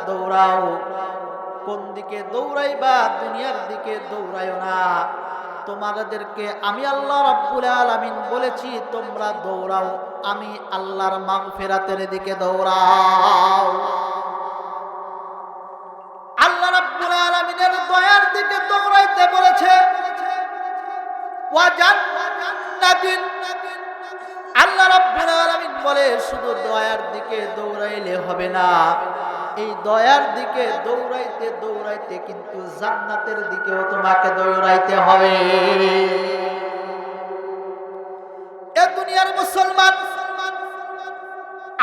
দৌড়াও। কোন দিকে দৌড়াইবা? দুনিয়ার দিকে দৌড়াইও না। তোমাদেরকে আমি আল্লাহ রাব্বুল আলামিন বলেছি তোমরা দৌড়াও, আমি আল্লাহর মাগফিরাতের দিকে দৌড়াও। আল্লাহ রাব্বুল আলামিনের দয়ার দিকে দৌড়াইতে বলেছে। ওয়া জান্নাতিন, আল্লাহ রাব্বুল আলামিন বলে শুধু দয়ার দিকে দৌড়াইলে হবে না, এই দয়ার দিকে দৌড়াইতে দৌড়াইতে কিন্তু জান্নাতের দিকেও তোমাকে দৌড়াইতে হবে। এ দুনিয়ার মুসলমান,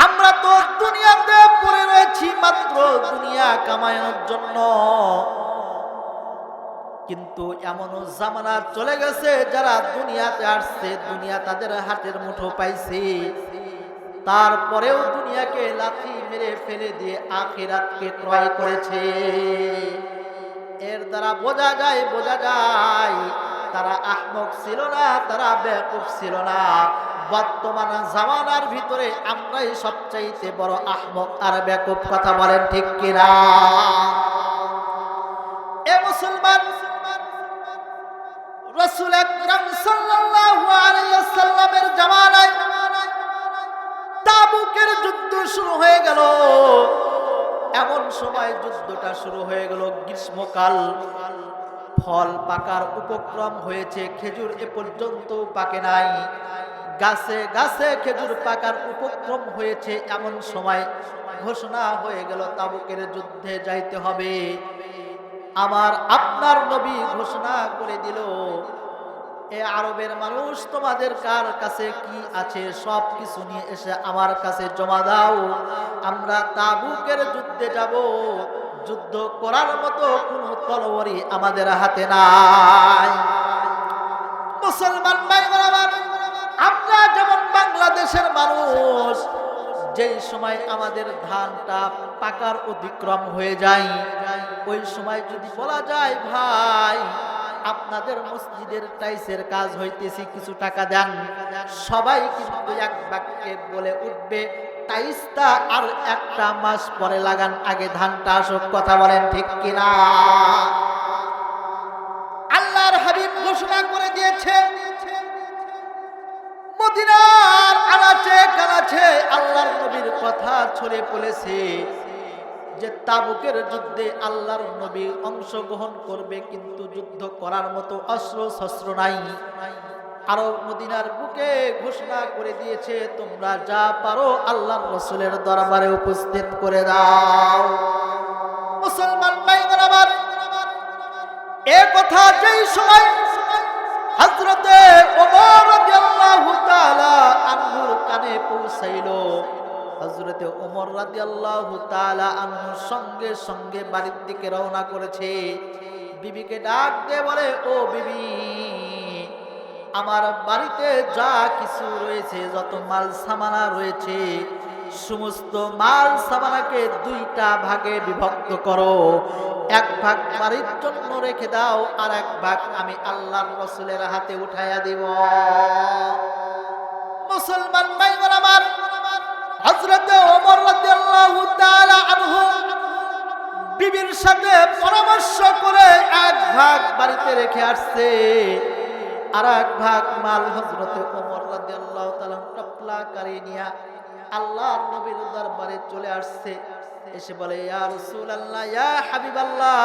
আমরা তো দুনিয়াতে পড়ে রয়েছি মাত্র দুনিয়া কামানোর জন্য, কিন্তু এমনও জামানা চলে গেছে যারা দুনিয়াতে আসছে, দুনিয়া তাদের হাতের মুঠো পাইছে, তারপরেও দুনিয়াকে লাথি মেরে ফেলে দিয়ে আখিরাতকে ক্রয় করেছে। এর দ্বারা বোঝা যায় তারা আহমক ছিল না, তারা বেকুফ ছিল না। বর্তমান জামানার ভিতরে আমরাই সবচাইতে বড় আহমক আর বেকুফ, কথা বলেন ঠিক কিনা? এ মুসলমান, রাসূল আকরাম সাল্লাল্লাহু আলাইহি ওয়াসাল্লামের জামানায় তাবুকের যুদ্ধ শুরু হয়ে গেল। এমন সময় যুদ্ধটা শুরু হয়ে গেল গ্রীষ্মকাল, ফল পাকার উপক্রম হয়েছে, খেজুর এ পর্যন্ত পাকে নাই, গাছে গাছে খেজুর পাকার উপক্রম হয়েছে। এমন সময় ঘোষণা হয়ে গেল তাবুকের যুদ্ধে যাইতে হবে। আমার আপনার নবী ঘোষণা করে দিল, এ আরবের মানুষ, তোমাদের কার কাছে কি আছে সব কিছু নিয়ে এসে আমার কাছে জমা দাও, আমরা তাবুকের যুদ্ধে যাব। যুদ্ধ করার মতো কোনো তরবারি আমাদের হাতে নাই। মুসলমান ভাইরা আমার, আমরা যেমন বাংলাদেশের মানুষ, যেই সময় আমাদের ধানটা পাকার অতিক্রম হয়ে যায়, ওই সময় যদি বলা যায় ভাই আপনাদের মসজিদের টাইসের কাজ হইতেছি, কিছু টাকা দেন, সবাই কিন্তু এক বাক্যে বলে উঠবে টাইসটা আর একটা মাস পরে লাগান, আগে ধানটা আসুক, কথা বলেন ঠিক কিনা? আল্লাহর হাবিব ঘোষণা করে দিয়েছে, মদিনার আনাচে কানাচে আল্লাহর নবীর কথা ছড়ে পড়েছে যে তাবুকের যুদ্ধে আল্লাহর নবী অংশগ্রহণ করবে, কিন্তু যুদ্ধ করার মতো অস্ত্র শস্ত্র নাই। আরো মদিনার বুকে ঘোষণা করে দিয়েছে, তোমরা যা পারো আল্লাহর রাসূলের দরবারে উপস্থিত করে দাও। মুসলমান ভাইরা আমার, এই কথা যেই সময় হযরতে ওমর রাদিয়াল্লাহু তাআলা আনহুর কানে পৌঁছাইলো, হযরতে ওমর রাদিয়াল্লাহু তাআলা আনহু সঙ্গে সঙ্গে বাড়ির দিকে রওনা করেছে। বিবিকে ডাক দিয়ে বলে, ও বিবি, আমার বাড়িতে যা কিছু রয়েছে, যত মাল সামানা রয়েছে, সমস্ত মাল সামানাকে দুইটা ভাগে বিভক্ত করো, এক ভাগ বাড়ির জন্য রেখে দাও, আর এক ভাগ আমি আল্লাহর রাসূলের হাতে উঠাইয়া দিব। মুসলমান ভাইরা আমার, হযরতে ওমর রাদিয়াল্লাহু তাআলা আনহু বিবির সাথে পরামর্শ করে এক ভাগ বাড়িতে রেখে আসছে, আর এক ভাগ মাল হযরতে ওমর রাদিয়াল্লাহু তাআলা টপলা করে নিয়ে আল্লাহর নবীর দরবারে চলে আসছে। এসে বলে, ইয়া রাসূলুল্লাহ, ইয়া হাবিবাল্লাহ,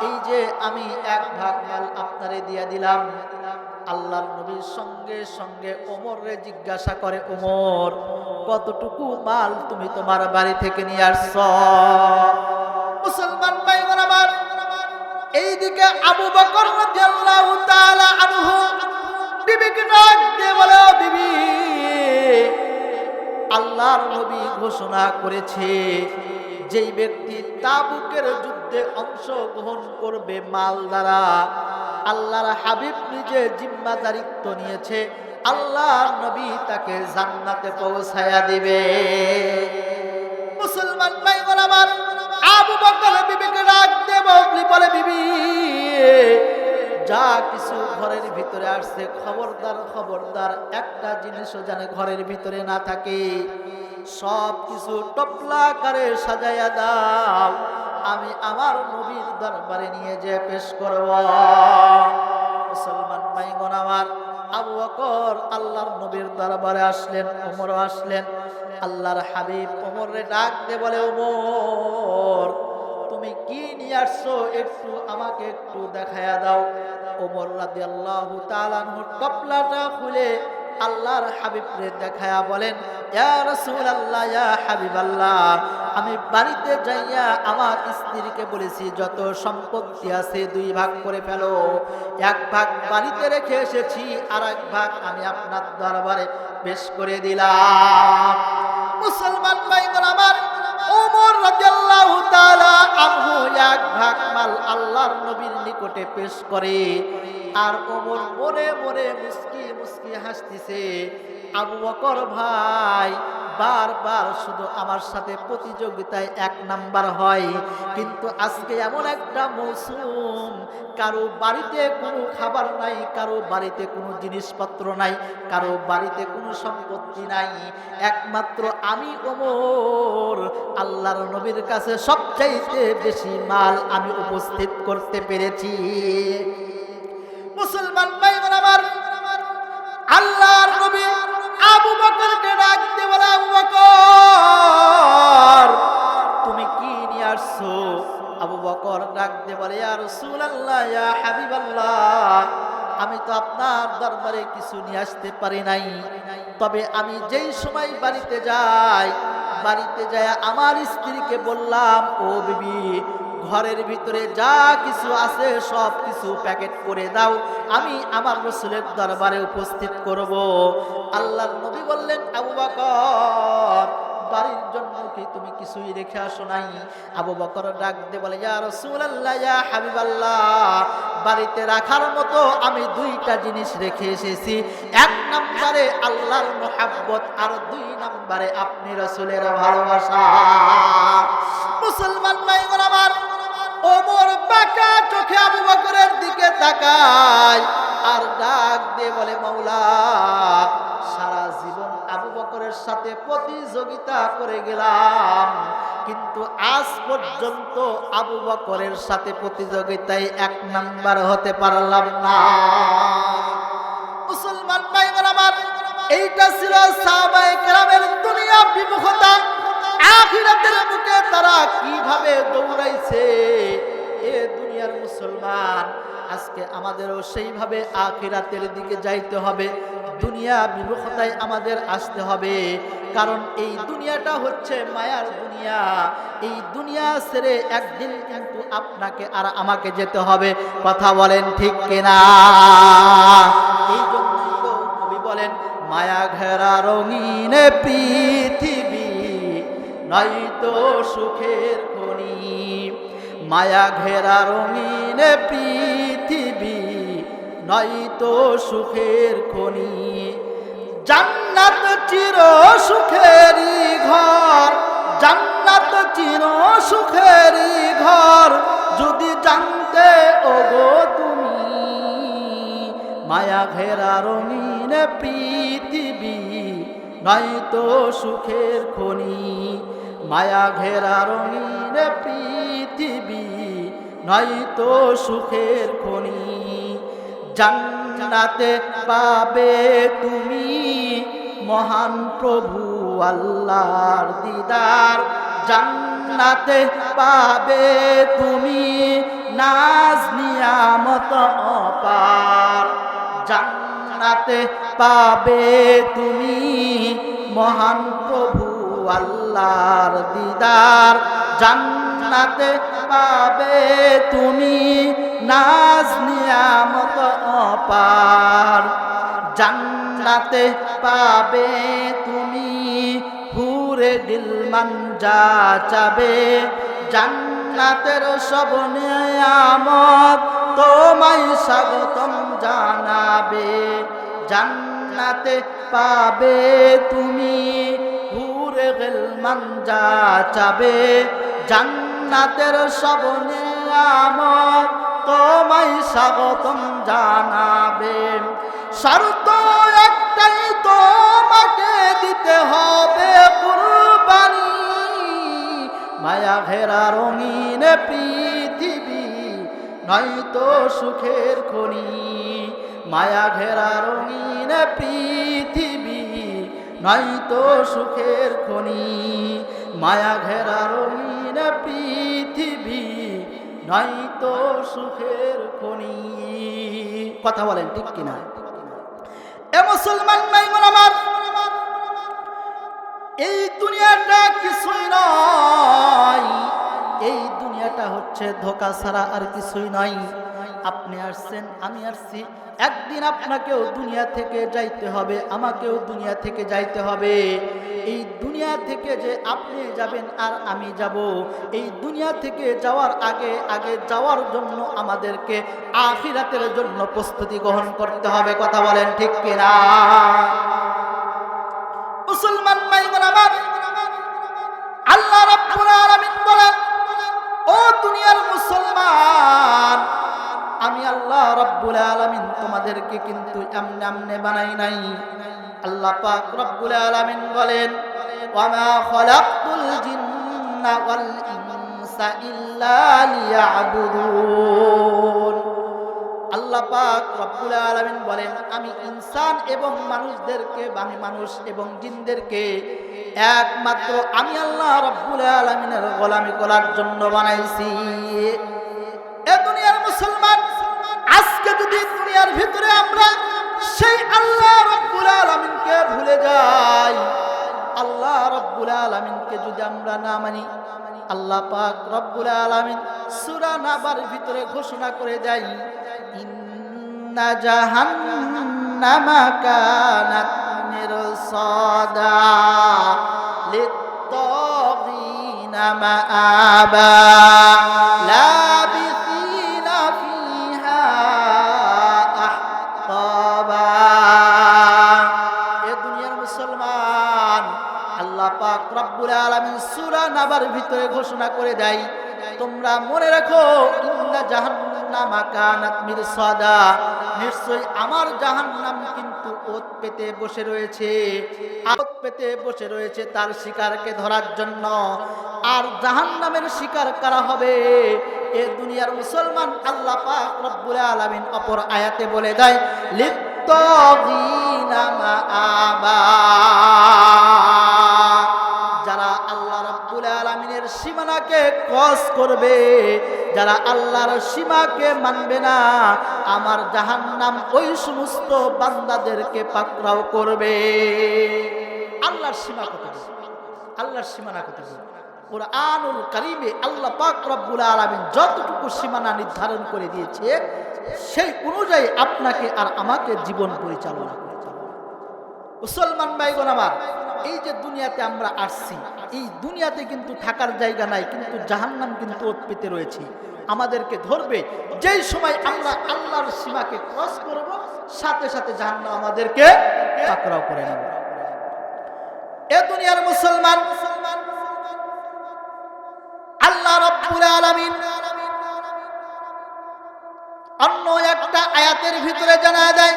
এই যে আমি এক ভাগ মাল আপনারে দিয়া দিলাম। আল্লাহর নবীর সঙ্গে সঙ্গে ওমরে জিজ্ঞাসা করে, ওমর, কতটুকু মাল তুমি তোমার বাড়ি থেকে নিয়ে আসছো? মুসলমান ভাইরা আমার, এইদিকে আবু বকর রাদিয়াল্লাহু তাআলা আনহু বিবিকে ডাক দিয়ে বলে, বিবি, আল্লাহর নবী ঘোষণা করেছে যেই ব্যক্তি তাবুকের যুদ্ধে অংশগ্রহণ করবে মাল দ্বারা, আল্লাহর হাবিব নিজে জিম্মাদারিত্ব নিয়েছে, আল্লাহর নবী তাকে জান্নাতে পৌঁছায়া দিবে। মুসলমান ভাইরা আমার, আবু বকর বিবিকে ডাক দিয়ে বলে, বিবি, যা কিছু ঘরের ভিতরে আসছে, খবরদার খবরদার একটা জিনিসও যেন ঘরের ভিতরে না থাকে। সব কিছু টপলা করে সাজাইয়া দাও, আমি আমার নবীর দরবারে নিয়ে যে পেশ করব। মুসলমান ভাইগণ আমার, আবু বকর আল্লাহর নবীর দরবারে আসলেন, ওমরও আসলেন। আল্লাহর হাবিব ওমরে ডাক দিয়ে বলে, ওমর তুমি কি নিয়ে আসছো একটু আমাকে একটু দেখায়া দাও। ওমর রাদিয়াল্লাহু তাআলা আনহু টপলাটা খুলে আল্লাহর হাবিবকে দেখায়া বলেন, ইয়া রাসূলুল্লাহ, ইয়া হাবিবাল্লাহ, আমি বাড়িতে যাইয়া আমার স্ত্রীকে বলেছি যত সম্পত্তি আছে 2 ভাগ করে ফেলো। 1 ভাগ বাড়িতে রেখে এসেছি, আর 1 ভাগ আমি আপনার দরবারে পেশ করে দিলাম। মুসলমান ভাইগণ আমার, ওমর রাদিয়াল্লাহু তাআলা আনহু 1 ভাগ মাল আল্লাহর নবীর নিকটে পেশ করে, আর ওমর মনে মনে মুস্কি মুস্কি হাসতেছে। আবু বকর ভাই বারবার শুধু আমার সাথে প্রতিযোগিতায় 1 নাম্বার হয়, কিন্তু আজকে এমন একটা মৌসুম, কারো বাড়িতে কোনো খাবার নাই, কারো বাড়িতে কোনো জিনিসপত্র নাই, কারো বাড়িতে কোনো সম্পত্তি নাই, একমাত্র আমি ওমর আল্লাহর নবীর কাছে সবচাইতে বেশি মাল আমি উপস্থিত করতে পেরেছি। মুসলমান ভাইগণ আমার, আল্লাহর নবী আবু বকরকে ডাক দিয়ে বলে, আবু বকর তুমি কি নিয়ে আসছো? আবু বকর ডাক দিয়ে বলে, ইয়া রাসূলুল্লাহ, ইয়া হাবিবাল্লাহ, আমি তো আপনার দরবারে কিছু নিয়ে আসতে পারি নাই, তবে আমি যেই সময় বাড়িতে যাই, বাড়িতে যায় আমার স্ত্রীকে বললাম, ও বিবি, ঘরের ভিতরে যা কিছু আছে সব কিছু প্যাকেট করে দাও, আমি আমার রাসূলের দরবারে উপস্থিত করব। আল্লাহর নবী বললেন, আবু বকর বাড়ির জন্য কি তুমি কিছুই রেখে আসো নাই? আবু বকর ডাক দিয়ে বলে, ইয়া রাসূলুল্লাহ, ইয়া হাবিবাল্লাহ, বাড়িতে রাখার মতো আমি 2টা জিনিস রেখে এসেছি। 1 নম্বরে আল্লাহর মুহাব্বত, আর 2 নম্বরে আপনি রাসূলের ভালোবাসা। মুসলমান ভাইগণ আমার, ওমর বাঁকা চোখে আবু বকরের দিকে তাকায় আর ডাক দিয়ে বলে, মাওলা, সারা জীবন আবু বকরের সাথে প্রতিযোগিতা করে গেলাম, কিন্তু আজ পর্যন্ত আবু বকরের সাথে প্রতিযোগিতায় 1 নাম্বার হতে পারলাম না। মুসলমান ভাইগণ আমার, এইটা ছিল সাহাবায়ে কেরামের দুনিয়া বিমুখতা। আখিরাতের মুখে তারা কিভাবে দৌড়াইছে। এ দুনিয়ার মুসলমান, আজকে আমাদেরও সেইভাবে আখিরাতের দিকে যাইতে হবে, দুনিয়া বিমুখতায় আমাদের আসতে হবে। কারণ এই দুনিয়াটা হচ্ছে মায়ার দুনিয়া, এই দুনিয়া ছেড়ে একদিন কিন্তু আপনাকে আর আমাকে যেতে হবে। কথা বলেন ঠিক কিনা? এই জন্যই তো কবি বলেন, মায়া ঘেরা রঙিন পৃথিবী নয়তো সুখের খনি, মায়া ঘেরা রঙিন পৃথিবী নয়তো সুখের খনি, জান্নাত চির সুখেরই ঘর, জান্নাত চির সুখেরই ঘর, যদি জানতে ওগো তুমি, মায়া ঘেরা রঙিন পৃথিবী নয়তো সুখের খনি, মায়া ঘেরা রঙিন পৃথিবী নয়তো সুখের খনি, জান্নাতে পাবে তুমি মহান প্রভু আল্লাহর দিদার, জান্নাতে পাবে তুমি নাজ নিয়ামত অপার, জান্নাতে পাবে তুমি মহান প্রভু আল্লাহর দিদার, জান্নাতে পাবে তুমি নাজ নিয়ামত অপার, জান্নাতে পাবে তুমি হুরে দিলমান যা চাবে, জান্নাতের সব নিয়ামত তোমায় স্বাগতম জানাবে, জান্নাতে পাবে তুমি হুরে দিলমান যা চাবে, জান্নাতের সব নিয়ামত তোমায় স্বাগতম জানাবে, শর্ত একটাই তোমাকে দিতে হবে কুরবানি। ঘেরা রঙিন পৃথিবী নয়তো সুখের খনি, মায়া ঘেরা রঙিন পৃথিবী নয়তো সুখের খনি, মায়া ঘেরা রঙিন পৃথিবী নয়তো সুখের খনি। কথা বলেন ঠিক কিনা? এ মুসলমান ভাইগণ আমার, এই দুনিয়াটা কিছুই নয়, এই দুনিয়াটা হচ্ছে ধোঁকা ছাড়া আর কিছুই নয়। আপনি আসছেন, আমি আসছি, একদিন আপনাকেও দুনিয়া থেকে যাইতে হবে, আমাকেও দুনিয়া থেকে যাইতে হবে। এই দুনিয়া থেকে যে আপনি যাবেন আর আমি যাব, এই দুনিয়া থেকে যাওয়ার আগে আগে যাওয়ার জন্য আমাদেরকে আখিরাতের জন্য প্রস্তুতি গ্রহণ করতে হবে। কথা বলেন ঠিক কিনা? মুসলমান ভাইগণ আমার, আল্লাহ রাব্বুল আলামিন বলেন, ও দুনিয়ার মুসলমান, আমি আল্লাহ রাব্বুল আলামিন তোমাদেরকে কিন্তু এমনে এমনে বানাই নাই। আল্লাহ পাক রব্বুল আলামিন বলেন, ওয়ামা খালাকতুল জিন্না ওয়াল ইনসা ইল্লা লিয়াবুদুন। আল্লাহ পাক রব্বুল আলামিন বলেন, আমি ইনসান এবং মানুষদেরকে, মানুষ এবং জিনদেরকে একমাত্র আমি আল্লাহ রব্বুল আলামিনের গোলামি করার জন্য বানাইছি। এ দুনিয়ার মুসলমান, আজকে যদি দুনিয়ার ভিতরে আমরা সেই আল্লাহ রব্বুল আলামিনকে ভুলে যাই, আল্লাহ রব্বুল আলামিনকে যদি আমরা না মানি, আল্লাহ পাক রব্বুল আলামিন সূরা নাবার ভিতরে ঘোষণা করে দেয়, ইন্না জাহান্নামা কানাত মিরসাদা লিত্তাগিনা মাআবা লাবিসিনা ফিহা আহকাবা। এ দুনিয়ার মুসলমান, আল্লাহ পাক রব্বুল আলামিন সূরা নাবার ভিতরে ঘোষণা করে দেয়, তোমরা মনে রাখো, ইন্না জাহান্নামা কানাত মিরসাদা, নিশ্চয়ই আমার জাহান্নাম কিন্তু ওত পেতে বসে রয়েছে, ওত পেতে বসে রয়েছে তার শিকারকে ধরার জন্য। আর জাহান্নামের শিকার কারা হবে? এ দুনিয়ার মুসলমান, আল্লাহ পাক রব্বুল আলামিন অপর আয়াতে বলে দেয়, লিত্তাগিনা মাআবা, যারা আল্লাহ রাব্বুল আলামিনের সীমানাকে ক্রস করবে, যারা আল্লাহর সীমাকে মানবে না, আমার জাহান্নাম ওই সমস্ত বান্দাদেরকে পাকড়াও করবে। আল্লাহর সীমা কত? আল্লাহর সীমানা কত? কুরআনুল কারীমে আল্লাহ পাক রব্বুল আলামিন যতটুকু সীমানা নির্ধারণ করে দিয়েছে, সেই অনুযায়ী আপনাকে আর আমাকে জীবন পরিচালনা করতে হবে। মুসলমান ভাইগণ আমার, এই যে দুনিয়াতে আমরা আসছি, এই দুনিয়াতে কিন্তু থাকার জায়গা নাই, কিন্তু জাহান্নাম কিন্তু ওত পেতে রয়েছে, আমাদেরকে ধরবে। যেই সময় আমরা আল্লাহর সীমাকে ক্রস করব, সাথে সাথে জাহান্নাম আমাদেরকে পাকড়াও করে নেবে। এ দুনিয়ার মুসলমান, আল্লাহ রাব্বুল আলামিন অন্য একটা আয়াতের ভিতরে জানায় দেয়,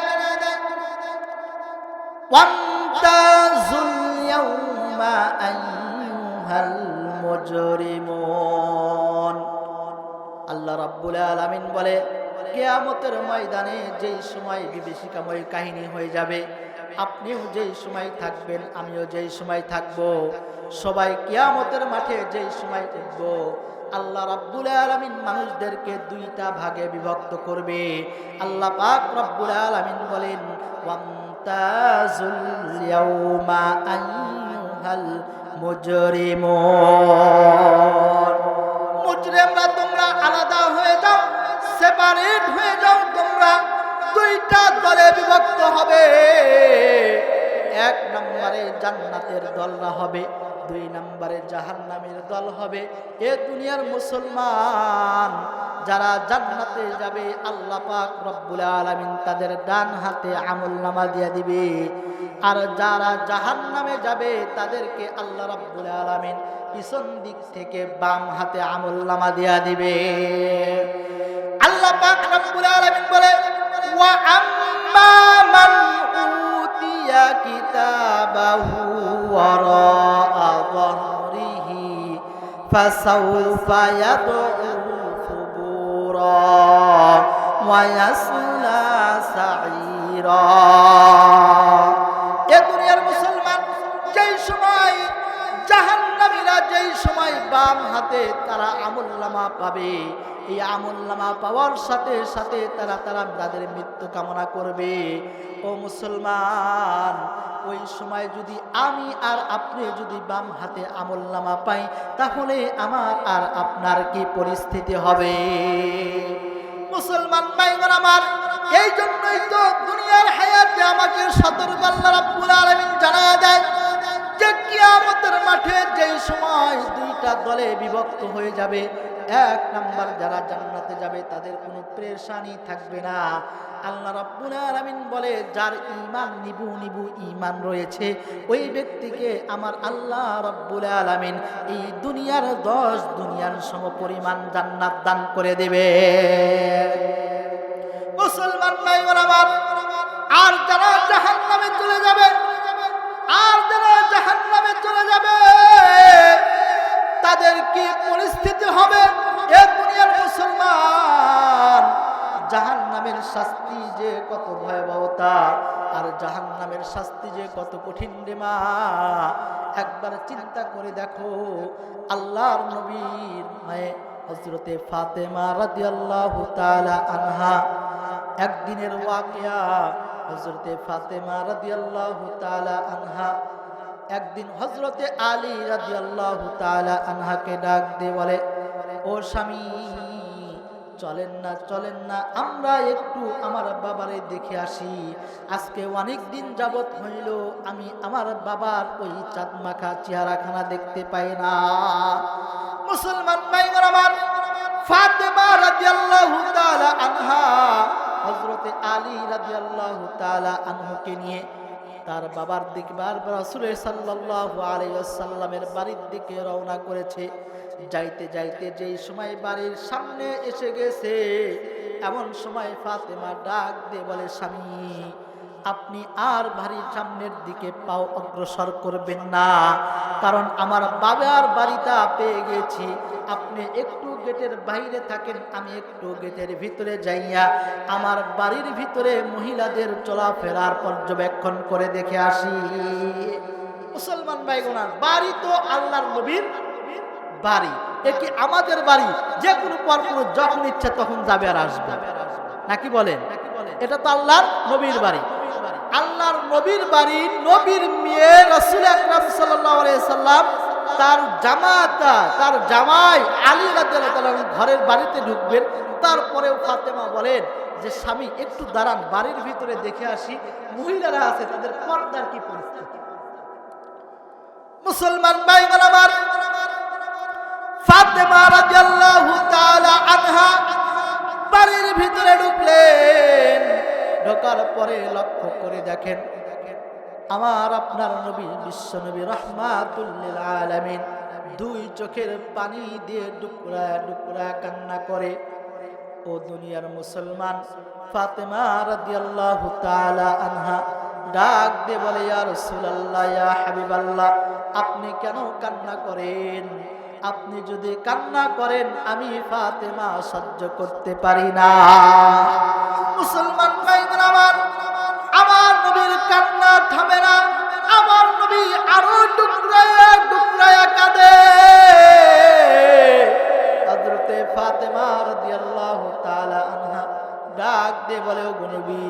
ওয়ান্তাজুল ইয়াউমা আইয়ুহাল মুজরিমুন। আল্লাহ রাব্বুল আলামিন বলে, কিয়ামতের ময়দানে যেই সময় বিভীষিকাময় কাহিনী হয়ে যাবে, আপনিও যেই সময় থাকবেন, আমিও যেই সময় থাকব, সবাই কিয়ামতের মাঠে যেই সময় উঠব, আল্লাহ রাব্বুল আলামিন মানুষদেরকে দুইটা ভাগে বিভক্ত করবে। আল্লাহ পাক রব্বুল আলামিন বলেন, ওয়ান্তাজুল ইয়াউমা আইয়ুহাল মুজরিমুন। মুজরিমরা তোমরা আলাদা হয়ে যাও, সেপারেট হয়ে যাও, তোমরা দুইটা দলে বিভক্ত হবে। এক নম্বরে জান্নাতের দলরা হবে, দুই নম্বরে জাহান্নামের দল হবে। এ দুনিয়ার মুসলমান, যারা জান্নাতে যাবে, আল্লাহ পাক রব্বুল আলামিন তাদের ডান হাতে আমলনামা দিয়ে দিবে, আর যারা জাহান্নামে যাবে তাদেরকে আল্লাহ রাব্বুল আলামিন পিছন দিক থেকে বাম হাতে আমলনামা দিয়ে দিবে। আল্লাহ পাক রব্বুল আলামিন বলে, ওয়া আম্মা মান উতিয়া কিতাবাহু ওয়ারা যাহরিহি ফাসাউফা ইয়াদউ সুবুরা ওয়া ইয়াসলা সাঈরা। এ দুনিয়ার মুসলমান, যেই সময় জাহান্নামীরা যেই সময় বাম হাতে তারা আমলনামা পাবে, এই আমলনামা পাওয়ার সাথে সাথে তারা তাদের মৃত্যু কামনা করবে। ও মুসলমান, ওই সময় যদি আমি আর আপনি যদি বাম হাতে আমলনামা পাই, তাহলে আমার আর আপনার কি পরিস্থিতি হবে? মুসলমান ভাইগণ আমার, এই জন্যই তো দুনিয়ার হায়াতে আমাকে সতর্ক আল্লাহ রাব্বুল আলামিন জানায়া দেয় যে কিয়ামতের মাঠে যেই সময় দুইটা দলে বিভক্ত হয়ে যাবে, এক নাম্বার যারা জান্নাতে যাবে তাদের কোনো পেরেশানি থাকবে না। আল্লাহ রাব্বুল আলামিন বলে, যার ঈমান নিবু নিবু ঈমান রয়েছে, ওই ব্যক্তিকে আমার আল্লাহ রাব্বুল আলামিন এই দুনিয়ার 10 দুনিয়ার সমপরিমাণ জান্নাত দান করে দেবে। মুসলমান ভাইরা আমার, আর যারা জাহান্নামে চলে যাবে, তাদের কি পরিস্থিতি হবে? এ দুনিয়ার মুসলমান, জাহান্নামের শাস্তি যে কত ভয়াবহতা, আর জাহান্নামের শাস্তি যে কত কঠিন রে মা, একবার চিন্তা করে দেখো। আল্লাহর নবীর মায়ে হযরতে ফাতেমা রাদিয়াল্লাহু তাআলা আনহা, একদিনের ওয়াকিয়া। হযরতে ফাতেমা রাদিয়াল্লাহু তাআলা আনহা একদিন হযরতে আলী রাদিয়াল্লাহু তাআলা আনহাকে ডাক দিয়ে বলে, ও স্বামী, চলেন না আমরা একটু আমার বাবারে দেখে আসি। আজকে অনেক দিন যাবত হইল আমি আমার বাবার ওই চাঁদ মাখা চেহারাখানা দেখতে পাই না। মুসলমান ভাইরা আমার, ফাতেমা রাদিয়াল্লাহু তাআলা আনহা হযরতে আলী রাদিয়াল্লাহু তাআলা আনহুকে নিয়ে তার বাবার দিকে রাসূল সাল্লাল্লাহু আলাইহি ওয়াসাল্লামের বাড়ির দিকে রওনা করেছে। যাইতে যাইতে যেই সময় বাড়ির সামনে এসে গেছে, এমন সময় ফাতেমা ডাক দিয়ে বলে, স্বামী, আপনি আর বাড়ির সামনের দিকে পাও অগ্রসর করবেন না, কারণ আমার বাবার বাড়িটা পেয়ে গেছি। আপনি একটু গেটের বাইরে থাকেন, আমি একটু গেটের ভিতরে যাইয়া আমার বাড়ির ভিতরে মহিলাদের চলাফেরার পর্যবেক্ষণ করে দেখে আসি। মুসলমান ভাইগোনা, বাড়ি তো আল্লাহর নবীর বাড়ি, এ কি আমাদের বাড়ি? যে কোনো পরপুরুষ যখন ইচ্ছা তখন যাবে আর আসবে, নাকি বলেন? এটা তো আল্লাহর নবীর বাড়ি। আল্লাহর নবীর বাড়ি, নবীর মেয়ে রাসূল আকরাম সাল্লাল্লাহু আলাইহি সাল্লাম তার জামাতা, তার জামাই আলী রাদিয়াল্লাহু তাআলা ঘরের বাড়িতে ঢুকবেন। তারপরেও ফাতেমা বলেন যে, স্বামী একটু দাঁড়ান, বাড়ির ভিতরে দেখে আসি মহিলারা আছে, তাদের পর্দার কি পরিস্থিতি। মুসলমান ভাইগণ আমার, ফাতেমা রাদিয়াল্লাহু তাআলা আনহা বাড়ির ভিতরে ঢুকলেন। ঢোকার পরে লক্ষ্য করে দেখেন, আমার আপনার নবী, বিশ্ব নবী রাহমাতুল লিল আলামিন, দুই চোখের পানি দিয়ে ডুকরা ডুকরা কান্না করে। ও দুনিয়ার মুসলমান, ফাতেমা রাদিয়াল্লাহু তাআলা আনহা ডাক দিয়ে বলে, ইয়া রাসূলুল্লাহ, ইয়া হাবিবাল্লাহ, আপনি কেন কান্না করেন? আপনি যদি কান্না করেন আমি ফাতেমা সহ্য করতে পারি না। মুসলমান ভাইরা আমার, আমার নবীর কান্না থামে না, আমার নবী আরো টুকরায়া টুকরায়া কাঁদে। হযরতে ফাতেমা রাদিয়াল্লাহু তাআলা আনহা ডাক দিয়ে বলে, ও নবী,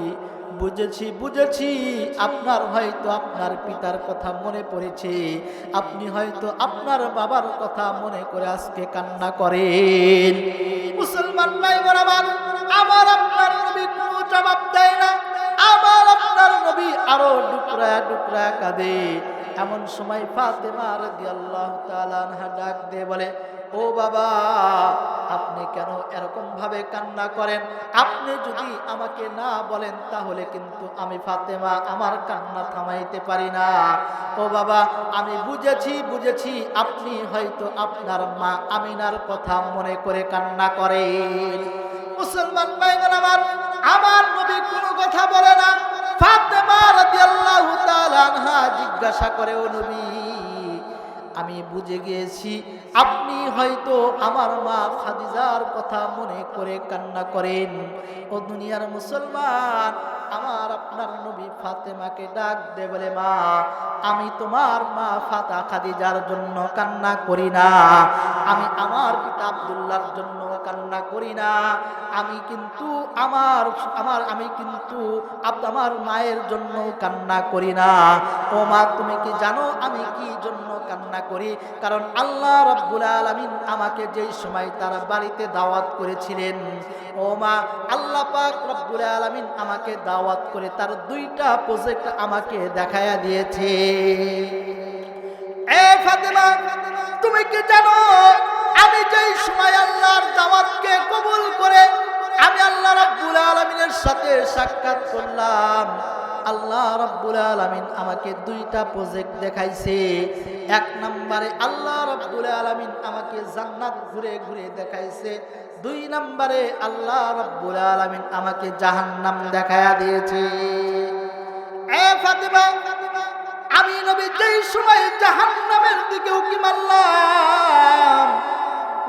বুঝেছি, আপনার হয়তো আপনার পিতার কথা মনে পড়েছে, আপনি হয়তো আপনার বাবার কথা মনে করে আজকে কান্না করেন। মুসলমান ভাইরা আমার, আমার আপনার নবী কোনো জবাব দেয় না, আমার আপনার নবী আরো ডুকরা ডুকরা কাঁদে। এমন সময় ফাতেমা রাদিয়াল্লাহু তাআলা আনহা ডাক দিয়ে বলে, ও বাবা, আপনি কেন এরকম ভাবে কান্না করেন? আপনি যদি আমাকে না বলেন তাহলে কিন্তু আমি ফাতেমা আমার কান্না থামাইতে পারি না। ও বাবা, আমি বুঝেছি, আপনি হয়তো আপনার মা আমিনার কথা মনে করে কান্না করেন। মুসলমান ভাইরা আমার নবী কোনো কথা বলে না। ফাতেমা রাদিয়াল্লাহু তাআলা আনহা জিজ্ঞাসা করে, ও নবী, আমি বুঝে গিয়েছি আপনি হয়তো আমার মা খাদিজার কথা মনে করে কান্না করেন। ও দুনিয়ার মুসলমান, আমার আপনার নবী ফাতেমাকে ডাক দে বলে, মা আমি তোমার মা খাদিজার জন্য কান্না করি না, আমি আমার পিতা আব্দুল্লাহর জন্য কান্না করি না, আমি কিন্তু আমার মায়ের জন্য কান্না করি না। ও মা, তুমি কি জানো আমি কি জন্য কান্না করি? কারণ আল্লাহ রাব্বুল আলামিন আমাকে যেই সময় তার বাড়িতে দাওয়াত করেছিলেন, ও মা, আল্লাহ পাক রব্বুল আলামিন আমাকে দাওয়াত করে তার 2টা প্রজেক্ট আমাকে দেখায়া দিয়েছে। এ ফাতেমা, তুমি কি জানো আমি যেই সময় আল্লাহর দাওয়াতকে কবুল করে আমি আল্লাহ রাব্বুল আলামিনের সাথে সাক্ষাৎ করলাম, আল্লাহ রাব্বুল আলামিন আমাকে 2টা প্রজেক্ট দেখাইছে। 1 নম্বরে আল্লাহ রাব্বুল আলামিন আমাকে জান্নাত ঘুরে ঘুরে দেখাইছে, 2 নম্বরে আল্লাহ রাব্বুল আলামিন আমাকে জাহান্নাম দেখায়া দিয়েছে। এ ফাতেমা, আমি নবী যেই সময় জাহান্নামের দিকে উকি মারলাম,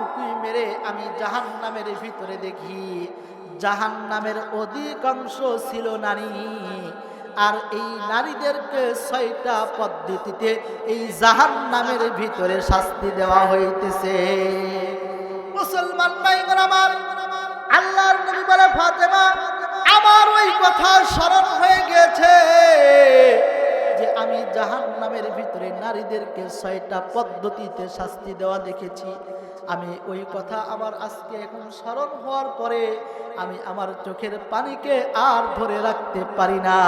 উকি মেরে আমি জাহান্নামের ভিতরে দেখি জাহান্নামের অধিকাংশ ছিল নারী, আর এই নারীদেরকে 6টা পদ্ধতিতে এই জাহান্নামের ভিতরে শাস্তি দেওয়া হইতেছে। মুসলমান ভাইগণ আমার, আল্লাহর নবী বলে, ফাতেমা আমার ওই কথা স্মরণ হয়ে গেছে যে আমি জাহান্নামের ভিতরে নারীদেরকে 6টা পদ্ধতিতে শাস্তি দেওয়া দেখেছি। আমি ওই কথা আমার আজকে এখন স্মরণ হওয়ার পরে আমি আমার চোখের পানিকে আর ধরে রাখতে পারি না,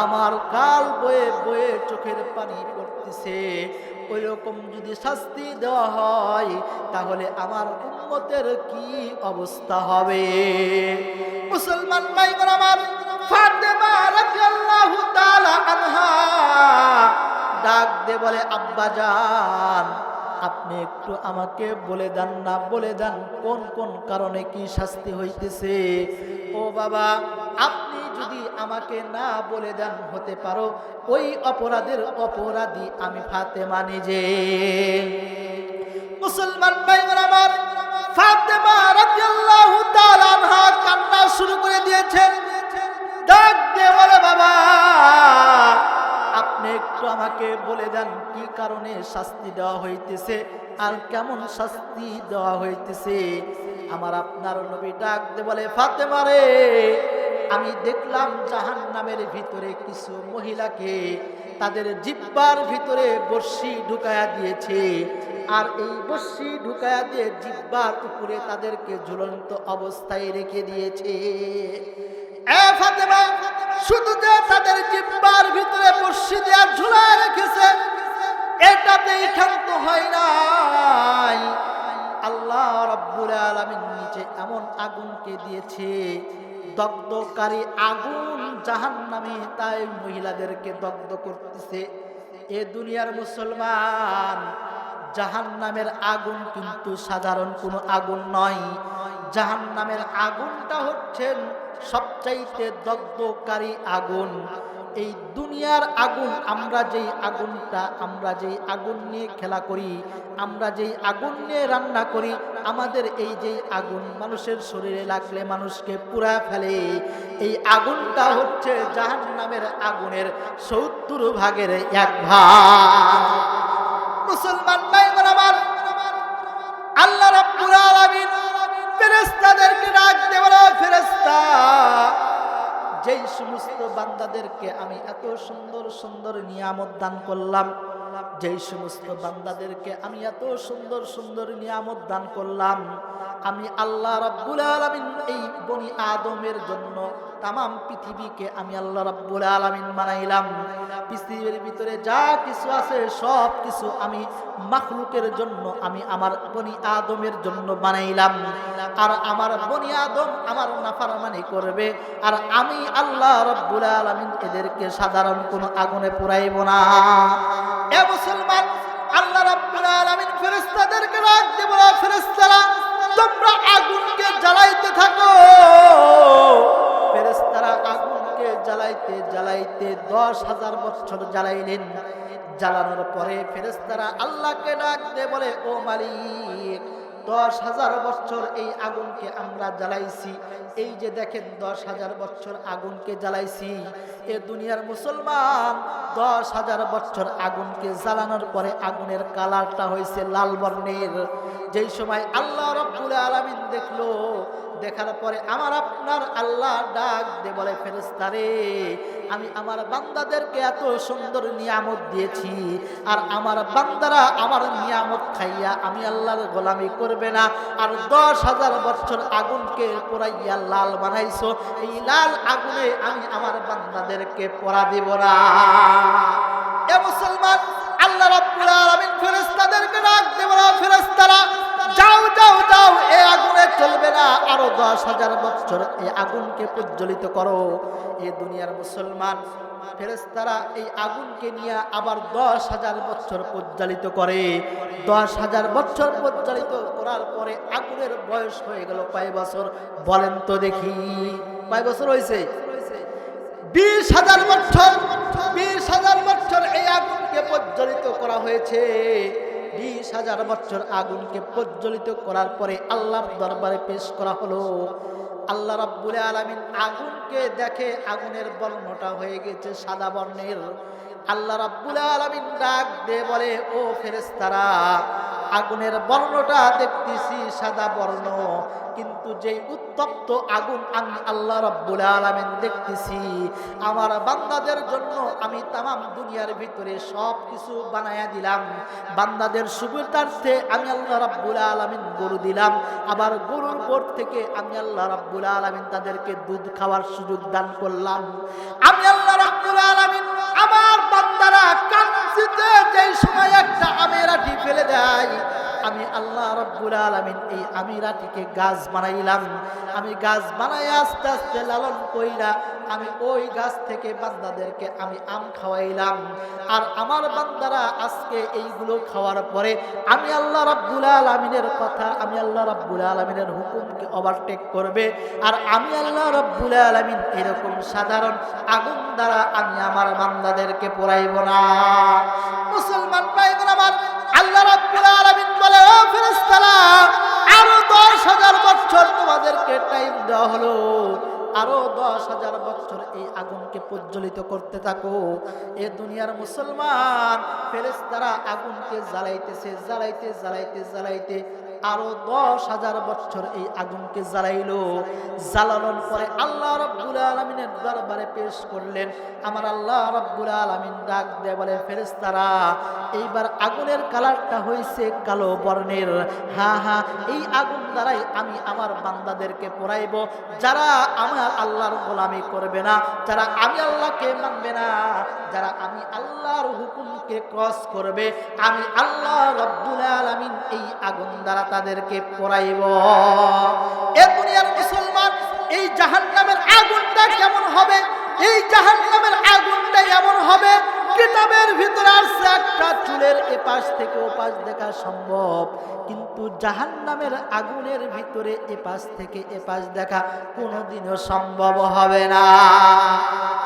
আমার গাল বয়ে বয়ে চোখের পানি পড়তেছে। ওই রকম যদি শাস্তি দেওয়া হয় তাহলে আমার উম্মতের কি অবস্থা হবে? মুসলমান ভাইগণ আমার, ফাতেমা রাদিয়াল্লাহু তাআলা আনহা ডাক দে বলে, আব্বা জান আপনি একটু আমাকে বলে দেন না, বলে দেন কোন কোন কারণে কি শাস্তি হইতেছে। ও বাবা, আপনি যদি আমাকে না বলে দেন হতে পারো ওই অপরাধের অপরাধী আমি ফাতেমা নিজে। মুসলমান ভাইগণ আমার, ফাতেমা রাদিয়াল্লাহু তাআলা আনহা কান্না শুরু করে দিয়েছেন। ডাক দিয়ে বলে, বাবা আপনি একটু আমাকে বলে দেন কি কারণে শাস্তি দেওয়া হইতেছে আর কেমন শাস্তি দেওয়া হইতেছে। আমার আপনার নবী ডাক দিয়ে বলে, ফাতেমা রে, আমি দেখলাম জাহান্নামের ভিতরে কিছু মহিলাকে তাদের জিহ্বার ভিতরে বর্শি ঢুকায়া দিয়েছে, আর এই বর্শি ঢুকায়া দিয়ে জিহ্বার উপরে তাদেরকে ঝুলন্ত অবস্থায় রেখে দিয়েছে। এ ফাতেমা, শুধু যে তাদের জিহ্বার ভিতরে বর্শি দিয়ে ঝুলায় রেখেছে এটাতেই ক্ষান্ত হয় নাই, আল্লাহ রাব্বুল আলামিন নিচে এমন আগুনকে দিয়েছে, দগ্ধকারী আগুন জাহান্নামে তাই মহিলাদেরকে দগ্ধ করতেছে। এ দুনিয়ার মুসলমান, জাহান্নামের আগুন কিন্তু সাধারণ কোনো আগুন নয়, জাহান্নামের আগুনটা হচ্ছেন সবচাইতে দগ্ধকারী আগুন। এই দুনিয়ার আগুন, আমরা যেই আগুন নিয়ে খেলা করি, আমরা যেই আগুন নিয়ে রান্না করি, আমাদের এই যে আগুন মানুষের শরীরে লাগলে মানুষকে পুড়া ফেলে, এই আগুনটা হচ্ছে জাহান্নামের আগুনের 70 ভাগের 1 ভাগ। মুসলমান ভাইগণ আমার, আল্লাহ রাব্বুল আলামিন ফেরেশতাদেরকে ডাক দিয়ে বলে, ফেরেশতা, যেই সমস্ত বান্দাদেরকে আমি এত সুন্দর সুন্দর নিয়ামত দান করলাম, যেই সমস্ত বান্দাদেরকে আমি এত সুন্দর সুন্দর নিয়ামত দান করলাম, আমি আল্লাহ রাব্বুল আলামিন এই বনি আদমের জন্য তামাম পৃথিবীকে আমি আল্লাহ রাব্বুল আলামিন বানাইলাম। পৃথিবীর ভিতরে যা কিছু আছে সব কিছু আমি মাখলুকের জন্য, আমি আমার বনি আদমের জন্য বানাইলাম। আর আমার বনি আদম আমার নাফরমানি করবে, আর আমি আল্লাহ রাব্বুল আলামিন এদেরকে সাধারণ কোনো আগুনে পোড়াইব না। এ মুসলমান, আল্লাহ রাব্বুল আলামিন ফেরেশতাদেরকে ডাক দিয়ে বলে, ফেরেশতারা তোমরা আগুনকে জ্বালাইতে থাকো। ফেরেশতারা আগুনকে জ্বালাইতে জ্বালাইতে 10,000 বছর জ্বালাইলেন। জ্বালানোর পরে ফেরেশতারা আল্লাহকে ডাক দিয়ে বলে, ও মালিক, 10,000 বছর এই আগুনকে আমরা জ্বালাইছি, এই যে দেখেন 10,000 বছর আগুনকে জ্বালাইছি। এ দুনিয়ার মুসলমান 10,000 বছর আগুনকে জ্বালানোর পরে আগুনের কালারটা হয়েছে লাল বর্ণের। যেই সময় আল্লাহ রাব্বুল আলামিন দেখলো, দেখার পরে আমার আপনার আল্লাহ ডাক দিয়ে বলে, ফেরেশতারে, আমি আমার বান্দাদেরকে এত সুন্দর নিয়ামত দিয়েছি, আর আমার বান্দারা আমার নিয়ামত খাইয়া আমি আল্লাহর গোলামি করবে না, আর 10,000 বছর আগুনকে পোড়াইয়া লাল বানাইছো, এই লাল আগুনে আমি আমার বান্দাদেরকে পোড়া দিব না। এ মুসলমান, আল্লাহ রাব্বুল আলামিন ফেরেশতাদেরকে ডাক দিয়ে বলে, ফেরেশতারা, যাও যাও যাও, এই আগুনে চলবে না, আরো 10,000 বছর এই আগুনকে প্রজ্বলিত করো। এই দুনিয়ার মুসলমান ফেরেশতারা এই আগুনকে নিয়ে আবার 10,000 বছর প্রজ্বলিত করে। 10,000 বছর প্রজ্বলিত করার পরে আগুনের বয়স হয়ে গেল কয় বছর বলেন তো দেখি? কয় বছর হয়েছে? 20,000 বছর। 20,000 বছর এই আগুনকে প্রজ্বলিত করা হয়েছে। 20,000 বছর আগুনকে প্রজ্বলিত করার পরে আল্লাহর দরবারে পেশ করা হলো। আল্লাহ রাব্বুল আলামিন আগুনকে দেখে, আগুনের বর্ণটা হয়ে গেছে সাদা বর্ণের। আল্লাহ রাব্বুল আলামিন ডাক দিয়ে বলে, ও ফেরেশতারা, আগুনের বর্ণটা দেখতেছি সাদা বর্ণ, কিন্তু যেই উত্তপ্ত আগুন আমি আল্লাহ রাব্বুল আলামিন দেখতেছি, আমার বান্দাদের জন্য আমি তামাম দুনিয়ার ভিতরে সব কিছু বানায়া দিলাম। বান্দাদের সুবিধার্থে আমি আল্লাহ রাব্বুল আলামিন গরু দিলাম, আবার গরুর পর থেকে আমি আল্লাহ রাব্বুল আলামিন তাদেরকে দুধ খাওয়ার সুযোগ দান করলাম। আমি আল্লাহ রাব্বুল আলামিন আমার বান্দারা কাঞ্চিতে যেই সময় একটা আমের আটি ফেলে দেয়, আমি আল্লাহ রাব্বুল আলামিন এই আমিরাটিকে গাছ বানাইলাম। আমি গাছ বানাই আস্তে আস্তে লালন কইরা আমি ওই গাছ থেকে বান্দাদেরকে আমি আম খাওয়াইলাম। আর আমার বান্দারা আজকে এইগুলো খাওয়ার পরে আমি আল্লাহ রাব্বুল আলামিনের কথা, আমি আল্লাহ রাব্বুল আলামিনের হুকুমকে ওভারটেক করবে। আর আমি আল্লাহ রাব্বুল আলামিন এরকম সাধারণ আগুন দ্বারা আমি আমার বান্দাদেরকে পোড়াইব না। মুসলমান ভাইগণ আমার, আল্লাহ রাব্বুল আলামিন বলে, ও ফেরেশতারা, আরো 10,000 বছর তোমাদেরকে টাইম দেওয়া হলো, আরো 10,000 বছর এই আগুনকে প্রজ্বলিত করতে থাকো। এ দুনিয়ার মুসলমান ফেরেশতারা আগুনকে জ্বালাইতেছে, জ্বালাইতে জ্বালাইতে জ্বালাইতে আরো 10,000 বছর এই আগুনকে জ্বালাইলো। জ্বালানোর পরে আল্লাহ রাব্বুল আলামিনের দরবারে পেশ করলেন। আমার আল্লাহ রাব্বুল আলামিন ডাক দিয়ে বলে, ফেরেশতারা, এইবার আগুনের কালারটা হয়েছে কালো বর্ণের। হ্যাঁ হ্যাঁ, এই আগুন দ্বারাই আমি আমার বান্দাদেরকে পোড়াইব, যারা আমার আল্লাহর গোলামি করবে না, যারা আমি আল্লাহকে মানবে না, যারা আমি আল্লাহর হুকুমকে ক্রস করবে, আমি আল্লাহ রাব্বুল আলামিন এই আগুন দ্বারা তাদেরকে পোড়াইব। এ দুনিয়ার মুসলমান, এই জাহান্নামের আগুনটা কেমন হবে? এই জাহান্নামের আগুনটা এমন হবে, কিতাবের ভিতরে আছে একটা চুলের এপাশ থেকে ওপাশ দেখা সম্ভব, কিন্তু জাহান্নামের আগুনের ভিতরে এপাশ থেকে এপাশ দেখা কোনোদিনও সম্ভব হবে না।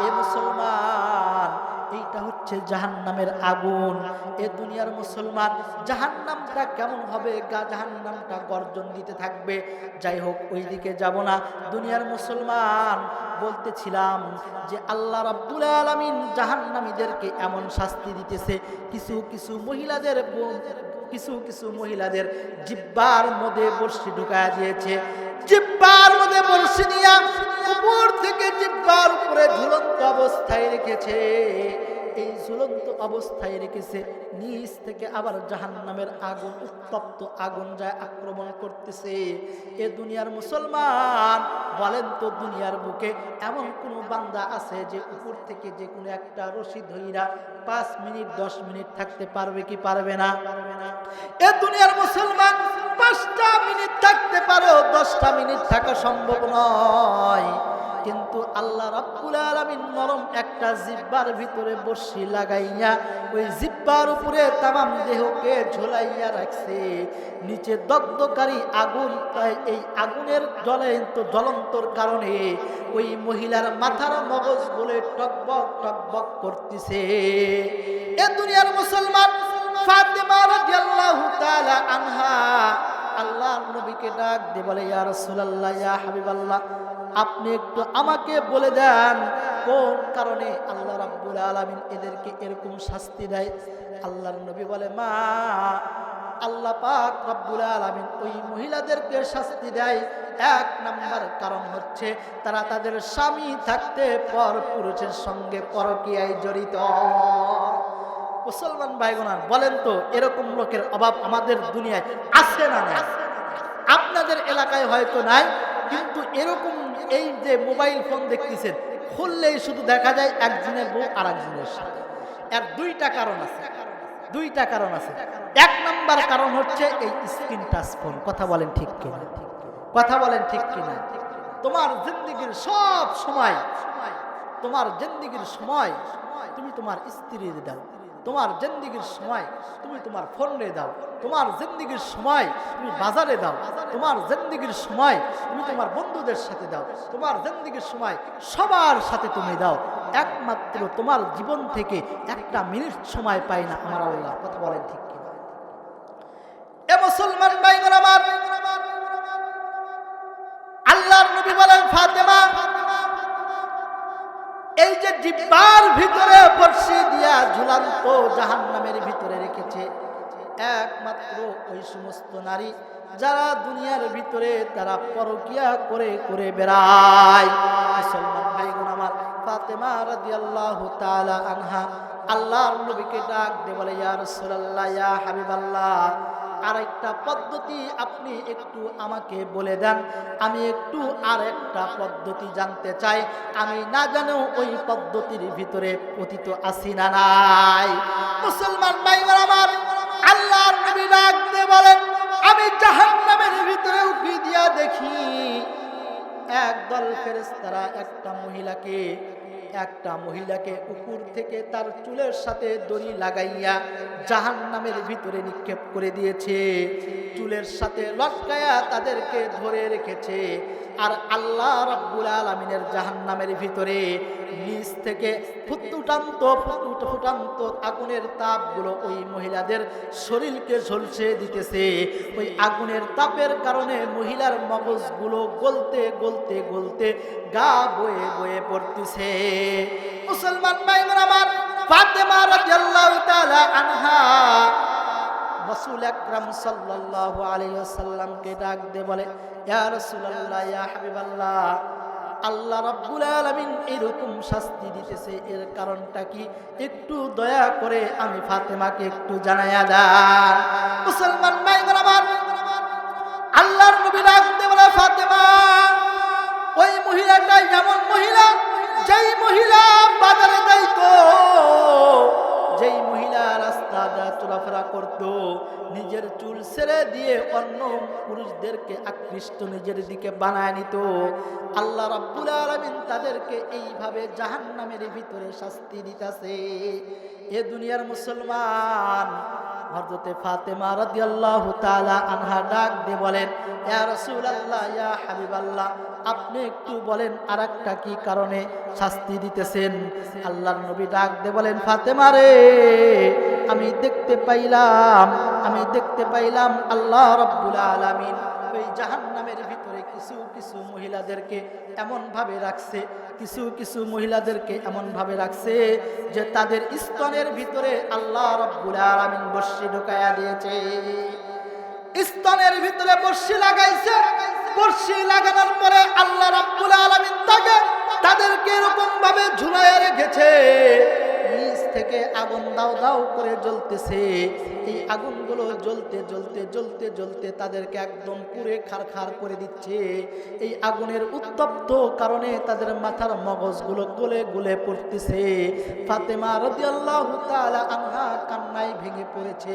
এ মুসলমান, এইটা হচ্ছে জাহান্নামের আগুন। এ দুনিয়ার মুসলমান, জাহান্নামটা কেমন হবে? জাহান্নামটা গর্জন দিতে থাকবে। যাই হোক, ওই দিকে যাব না। দুনিয়ার মুসলমান, বলতেছিলাম যে আল্লাহ রাব্বুল আলামিন জাহান্নামীদেরকে এমন শাস্তি দিতেছে, কিছু কিছু মহিলাদের জিহ্বার মধ্যে বর্শি ঢুকায়া দিয়েছে। জিহ্বার মধ্যে বর্শি নিয়া উপর থেকে জিহ্বার উপরে ঝুলন্ত অবস্থায় রেখেছে। এই ঝুলন্ত অবস্থায় রেখেছে, নিচ থেকে আবার জাহান্নামের আগুন, উত্তপ্ত আগুন যায় আক্রমণ করতেছে। এ দুনিয়ার মুসলমান, বলেন তো দুনিয়ার বুকে এমন কোন বান্দা আছে যে উপর থেকে যে কোনো একটা রশি ধইরা 5 মিনিট 10 মিনিট থাকতে পারবে কি পারবে না? এ দুনিয়ার মুসলমান 5টা মিনিট থাকতে পারো, 10টা মিনিট থাকা সম্ভব নয়। কিন্তু আল্লাহ রাব্বুল আলামিন নরম একটা জিহ্বার ভিতরে বর্শি লাগাইয়া ওই জিহ্বার উপরে তামাম দেহকে ঝুলাইয়া রাখছে। নিচে দগ্ধকারী আগুন, তাই এই আগুনের জ্বলন্তর কারণে ওই মহিলার মাথার মগজ বলে টকবক টকবক করতেছে। এ দুনিয়ার মুসলমান ফাতেমা রাদিয়াল্লাহু তাআলা আনহা আল্লাহর নবীকে ডাক দিয়ে বলে, ইয়া রাসূলুল্লাহ, ইয়া হাবিবাল্লাহ, আপনি একটু আমাকে বলে দেন কোন কারণে আল্লাহ রাব্বুল আলামিন এদেরকে এরকম শাস্তি দেয়। আল্লাহর নবী বলে, মা, আল্লাহ পাক রব্বুল আলামিন ওই মহিলাদেরকে শাস্তি দেয় এক নাম্বার কারণ হচ্ছে তারা তাদের স্বামী থাকতে পর পুরুষের সঙ্গে পরকীয়ায় জড়িত। মুসলমান ভাইগণ, বলেন তো এরকম লোকের অভাব আমাদের দুনিয়ায় আছে না নাই? আপনাদের এলাকায় হয়তো নাই, কিন্তু এরকম এই যে মোবাইল ফোন দেখতেছেন, খুললেই শুধু দেখা যায় একজনের বউ আর একজনের সাথে। এর দুইটা কারণ আছে, দুইটা কারণ আছে। এক নাম্বার কারণ হচ্ছে এই স্ক্রিন টাচ ফোন। কথা বলেন ঠিক কিনা? কথা বলেন ঠিক কিনা? তোমার জিন্দেগির সব সময়, তোমার জিন্দেগির সময় তুমি তোমার স্ত্রীর দাও, তোমার জিন্দেগির সময় তুমি তোমার ফোনে দাও, তোমার জিন্দেগির সময় তুমি বাজারে দাও, তোমার জিন্দেগির সময় তুমি তোমার বন্ধুদের সাথে দাও, তোমার জিন্দেগির সময় সবার সাথে তুমি দাও। একমাত্র তোমার জীবন থেকে একটা মিনিট সময় পাই না আমার আল্লাহ। কথা বলেন ঠিক কিনা? এ মুসলমান ভাইগণ আমার, আল্লাহর নবী বলেন, ফাতেমা, এই যে জিহ্বার ভিতরে বর্শি দিয়া ঝুলন্ত জাহান্নামের ভিতরে রেখেছে একমাত্র ওই সমস্ত নারী যারা দুনিয়ার ভিতরে তারা পরকিয়া করে করে বেড়ায়। মুসলমান ভাইগণ আমার, ফাতেমা রাদিয়াল্লাহু তাআলা আনহা আল্লাহর নবীকে ডাক দিয়ে বলে, ইয়া রাসূলুল্লাহ, ইয়া হাবিবাল্লাহ, আরেকটা পদ্ধতি আপনি একটু আমাকে বলে দেন, আমি একটু আরেকটা পদ্ধতি জানতে চাই, আমি না জানেও ওই পদ্ধতির ভিতরে পতিত আছি না নাই। মুসলমান ভাইরা আমার, আল্লাহর নবী ডাক দিয়ে বলেন, আমি জাহান্নামের ভিতরে উকি দিয়া দেখি একদল ফেরেশতারা একটা মহিলাকে উপর থেকে তার চুলের সাথে দড়ি লাগাইয়া জাহান্নামের ভিতরে নিক্ষেপ করে দিয়েছে, চুলের সাথে লটকায়া তাদেরকে ধরে রেখেছে। আর আল্লাহ রাব্বুল আলামিনের জাহান্নামের ভিতরে নিচ থেকে ফুটফুটান্ত আগুনের তাপগুলো ওই মহিলাদের শরীরকে ঝলসে দিতেছে। ওই আগুনের তাপের কারণে মহিলার মগজগুলো গলতে গলতে গলতে গা বয়ে বয়ে পড়তেছে। মুসলমান ভাইরা আমার, ফাতেমা রাদিয়াল্লাহু তাআলা আনহা রাসূল আকরাম সাল্লাল্লাহু আলাইহি ওয়াসাল্লামকে ডাক দিয়ে বলে, ইয়া রাসূলুল্লাহ, ইয়া হাবিবাল্লাহ, আল্লাহ রাব্বুল আলামিন এরকম শাস্তি দিতেছে, এর কারণটা কি? একটু দয়া করে আমি ফাতেমাকে একটু জানাইয়া দেন। মুসলমান ভাইরা আমার, আল্লাহর নবী ডাক দিয়ে বলে, ফাতেমা, ওই মহিলাটা এমন মহিলা, যেই মহিলা বাজারে যাইতো, যেই মহিলা রাস্তা দিয়ে চলাফেরা করত, নিজের চুল ছেড়ে দিয়ে অন্য পুরুষদেরকে আকৃষ্ট নিজের দিকে বানায় নিত, আল্লাহ রাব্বুল আলামিন তাদেরকে এইভাবে জাহান্নামের ভিতরে শাস্তি দিতেছে। এ দুনিয়ার মুসলমান, হযরতে ফাতেমা রাদিয়াল্লাহু তাআলা আনহা ডাক দিয়ে বলেন, ইয়া রাসূলুল্লাহ, ইয়া হাবিবাল্লাহ, আপনি একটু বলেন আরেকটা কি কারণে শাস্তি দিতেছেন? আল্লাহর নবী ডাক দিয়ে বলেন, ফাতেমা রে, আমি দেখতে পাইলাম আল্লাহ রাব্বুল আলামিন ওই জাহান্নামের ভিতরে কিছু কিছু মহিলাদেরকে এমন ভাবে রাখছে যে তাদের স্তনের ভিতরে আল্লাহ রাব্বুল আলামিন বর্শি ঢুকায়া দিয়েছে। স্তনের ভিতরে বর্শি লাগাইছে। বর্শি লাগানোর পরে আল্লাহ রাব্বুল আলামিন তাদেরকে এরকম ভাবে ঝুলাইয়া রেখেছে, নিচ থেকে আগুন দাও দাও করে জ্বলতেছে। এই আগুনগুলো জ্বলতে জ্বলতে জ্বলতে জ্বলতে তাদেরকে একদম পুড়ে খারখার করে দিচ্ছে। এই আগুনের উত্তপ্ত কারণে তাদের মাথার মগজগুলো গলে গলে পড়তেছে। ফাতেমা রাদিয়াল্লাহু তাআলা আনহা কান্নায় ভেঙে পড়েছে।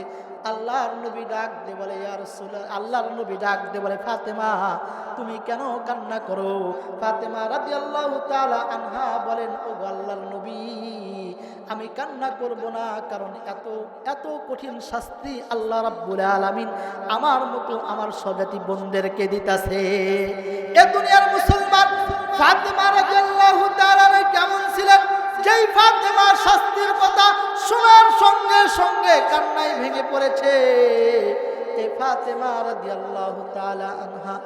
আল্লাহর নবী ডাক দিয়ে বলে, ইয়া রাসূলুল্লাহ, আল্লাহর নবী ডাক দিয়ে বলে, ফাতেমা তুমি কেন কান্না করো? ফাতেমা রাদিয়াল্লাহু তাআলা আনহা বলেন, ও আল্লাহর নবী, আমি কান্না করব না, কারণ এত এত কঠিন শাস্তি আল্লাহ রাব্বুল আলামিন আমার মতো আমার স্বজাতি বোনদেরকে দিতাছে। এ দুনিয়ার মুসলমান ফাতেমা রাদিয়াল্লাহু তাআলা কেমন ছিলেন? যেই ফাতেমা শাস্তির কথা শোনার সঙ্গে সঙ্গে কান্নায় ভেঙে পড়েছে। এই ফাতেমা রাদিয়াল্লাহু তাআলা আনহা,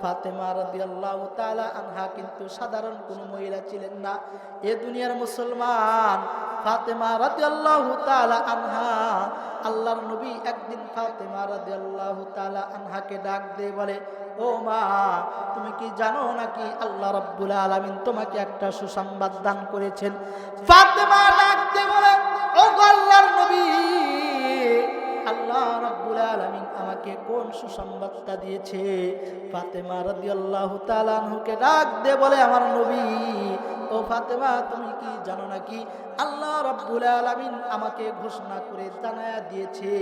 ফাতেমা রাদিয়াল্লাহু তাআলা আনহা কিন্তু সাধারণ কোনো মহিলা ছিলেন না। এ দুনিয়ার মুসলমান ফাতেমা রাদিয়াল্লাহু তাআলা আনহা, আল্লাহর নবী একদিন ফাতেমা রাদিয়াল্লাহু তাআলা আনহাকে ডাক দিয়ে বলে, ও মা, তুমি কি জানো নাকি আল্লাহ রাব্বুল আলামিন তোমাকে একটা সুসংবাদ দান করেছেন? ফাতেমা ডাক দিয়ে বলে, ও আল্লাহর নবী, আল্লাহ রাব্বুল আলামিন আমাকে কোন সুসংবাদটা দিয়েছে? ফাতেমা রাদিয়াল্লাহু তাআলা আনহাকে ডাক দিয়ে বলে, আমার নবী, ও ফাতেমা, তুমি কি জানো নাকি আল্লাহ রাব্বুল আলামিন আমাকে ঘোষণা করে জানায়া দিয়েছে,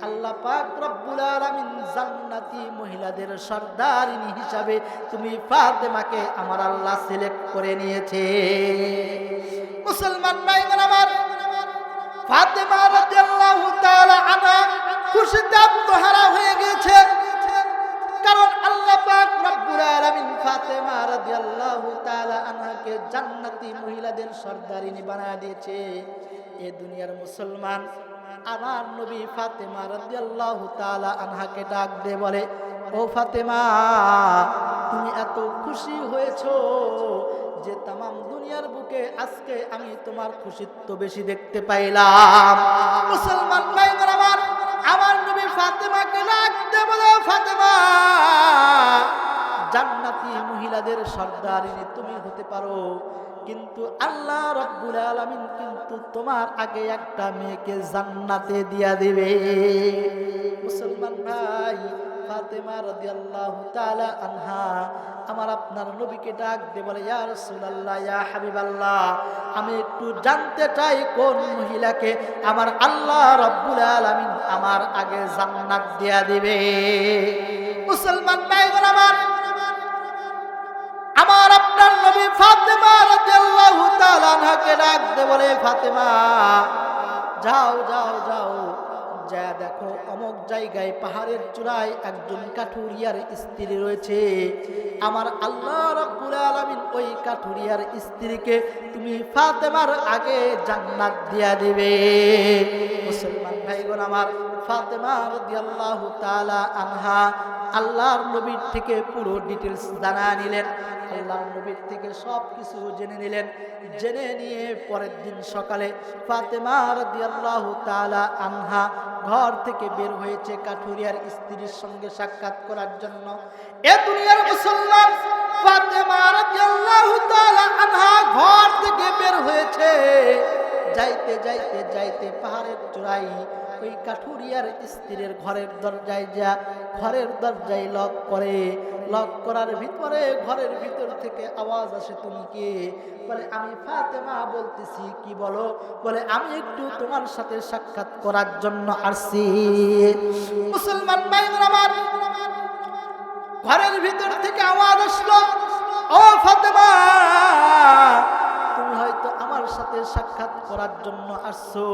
আল্লাহ পাক রব্বুল আলামিন জান্নাতি মহিলাদের সর্দারিনী হিসাবে তুমি ফাতেমাকে আমার আল্লাহ সিলেক্ট করে নিয়েছে। মুসলমান ভাইরা আমার, ফাতেমা রাদিয়াল্লাহু তাআলা আনহা খুশিতে আত্মহারা হয়ে গেছে, কারণ আল্লাহ পাক রব্বুল আলামিন ফাতেমা রাদিয়াল্লাহু তাআলা আনহাকে জান্নাতি মহিলাদের সর্দারিনী বানায় দিয়েছে। এ দুনিয়ার মুসলমান, আমার নবী ফাতেমা রাদিয়াল্লাহু তাআলা আনহাকে ডাক দিয়ে বলে, ও ফাতেমা, তুমি এত খুশি হয়েছো যে তামাম দুনিয়ার বুকে আজকে আমি তোমার খুশিত্ব বেশি দেখতে পাইলাম। মুসলমান ভাইরা আমার, আমার নবী ফাতেমাকে ডাক দিয়ে বলে, ফাতেমা, জান্নাতি মহিলাদের সর্দারিনী তুমি হতে পারো, কিন্তু আল্লাহ রাব্বুল আলামিন কিন্তু তোমার আগে একটা মেয়েকে জান্নাতে দিয়া দিবে। মুসলমান ভাই, ফাতেমা রাদিয়াল্লাহু তাআলা আনহা আমার আপনার নবীকে ডাক দিয়ে বলে, ইয়া রাসূলুল্লাহ, ইয়া হাবিবাল্লাহ, আমি একটু জানতে চাই কোন মহিলাকে আমার আল্লাহ রাব্বুল আলামিন আমার আগে জান্নাত দিয়া দিবে। মুসলমান ভাইরা আমার আপনার নবী ফাতেমা রাদিয়াল্লাহু তাআলা আনহাকে ডাক দিয়ে বলে, ফাতেমা, যাও যাও যাও, যা দেখো অমুক জায়গায় পাহাড়ের চূড়ায় একজন কাঠুরিয়ার স্ত্রী রয়েছে। আমার আল্লাহ রাব্বুল আলামিন ওই কাঠুরিয়ার স্ত্রীকে তুমি ফাতেমার আগে জান্নাত দিয়া দিবে। মুসলমান ভাইগণ আমার, ফাতেমা রাদিয়াল্লাহু তাআলা আনহা আল্লাহর নবীর থেকে পুরো ডিটেইলস জানা নিলেন, আল্লাহর নবীর থেকে সব কিছু জেনে নিলেন। জেনে নিয়ে পরের দিন সকালে ফাতেমা রাদিয়াল্লাহু তাআলা আনহা ঘর থেকে বের হয়েছে কাঠুরিয়ার স্ত্রীর সঙ্গে সাক্ষাৎ করার জন্য। এ দুনিয়ার মুসলমান, ফাতেমা রাদিয়াল্লাহু তাআলা আনহা ঘর থেকে বের হয়েছে, যাইতে যাইতে যাইতে পাহাড়ের চূড়ায় ওই কাঠুরিয়ার স্ত্রীর ঘরের দরজায় যা ঘরের দরজায় লক করে। লক করার ভিতরে ঘরের ভিতর থেকে আওয়াজ আসে, তুমি কে? বলে, আমি ফাতেমা বলতেছি। কি বলো? বলে, আমি একটু তোমার সাথে সাক্ষাৎ করার জন্য আসছি। মুসলমান ভাইরা আমার, ঘরের ভিতর থেকে আওয়াজ আসলো, ও ফাতেমা, তুমি হয়তো আমার সাথে সাক্ষাৎ করার জন্য আসছো।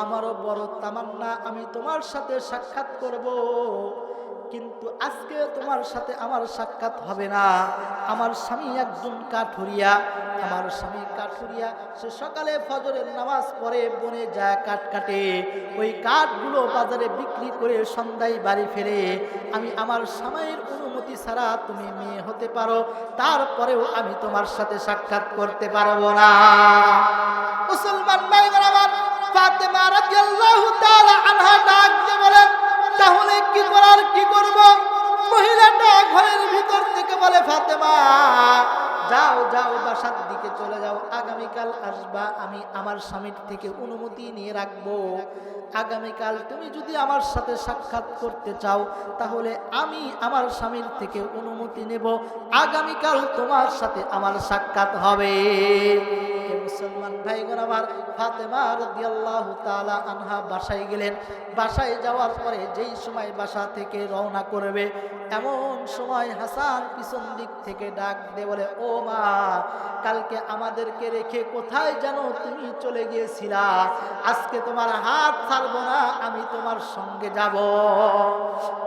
আমারও বড় তামান্না আমি তোমার সাথে সাক্ষাৎ করব, কিন্তু আজকে তোমার সাথে আমার সাক্ষাৎ হবে না। আমার স্বামী একজন কাঠুরিয়া, আমার স্বামী কাঠুরিয়া, সে সকালে ফজরের নামাজ পড়ে বনে যায় কাঠ কাটে, ওই কাঠগুলো বাজারে বিক্রি করে সন্ধ্যায় বাড়ি ফেরে। আমি আমার স্বামীর অনুমতি ছাড়া তুমি মেয়ে হতে পারো, তারপরেও আমি তোমার সাথে সাক্ষাৎ করতে পারবো না। মুসলমান ভাইরা আমার, ফাতেমা রাদিয়াল্লাহু তাআলা আনহা ডাক দিয়ে বলেন, তাহলে কি করার কি করব? মহিলাটা ঘরের ভিতর থেকে বলে, ফাতেমা যাও যাও, বাসার দিকে চলে যাও, আগামীকাল আসবা, আমি আমার স্বামীর থেকে অনুমতি নিয়ে রাখবো। আগামীকাল তুমি যদি আমার সাথে সাক্ষাৎ করতে চাও তাহলে আমি আমার স্বামীর থেকে অনুমতি নেব, আগামীকাল তোমার সাথে আমার সাক্ষাৎ হবে। মুসলমান ভাইগণ আমার, ফাতেমা রাদিয়াল্লাহু তাআলা আনহা বাসায় গেলেন। বাসায় যাওয়ার পরে যেই সময় বাসা থেকে রওনা করবে, এমন সময় হাসান পিছন দিক থেকে ডাক দিয়ে বলে, ও মা, কালকে আমাদেরকে রেখে কোথায় যেন তুমি চলে গিয়েছিলা, আজকে তোমার হাত ছাড়বো না, আমি তোমার সঙ্গে যাব।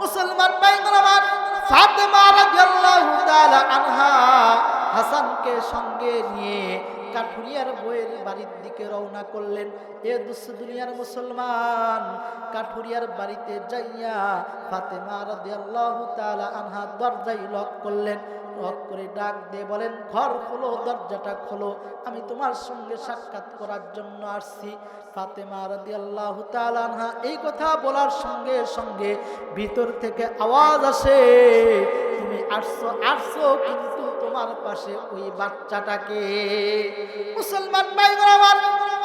মুসলমান ভাইগণ আমার, ফাতেমা রাদিয়াল্লাহু তাআলা আনহা হাসানকে সঙ্গে নিয়ে কাঠুরিয়ার বইয়ের বাড়ির দিকে রওনা করলেন। এ দুনিয়ার মুসলমান, কাঠুরিয়ার বাড়িতে যাইয়া ফাতেমা রাদিয়াল্লাহু তাআলা আনহা দরজায় লক করলেন। লক করে ডাক দিয়ে বলেন, ঘর খোলো, দরজাটা খোলো, আমি তোমার সঙ্গে সাক্ষাৎ করার জন্য আসছি। ফাতেমা রাদিয়াল্লাহু তাআলা আনহা এই কথা বলার সঙ্গে সঙ্গে ভিতর থেকে আওয়াজ আসে, তুমি আসছো আসছো, কিন্তু তোমার পাশে ওই বাচ্চাটাকে। মুসলমান ভাইরা আমার,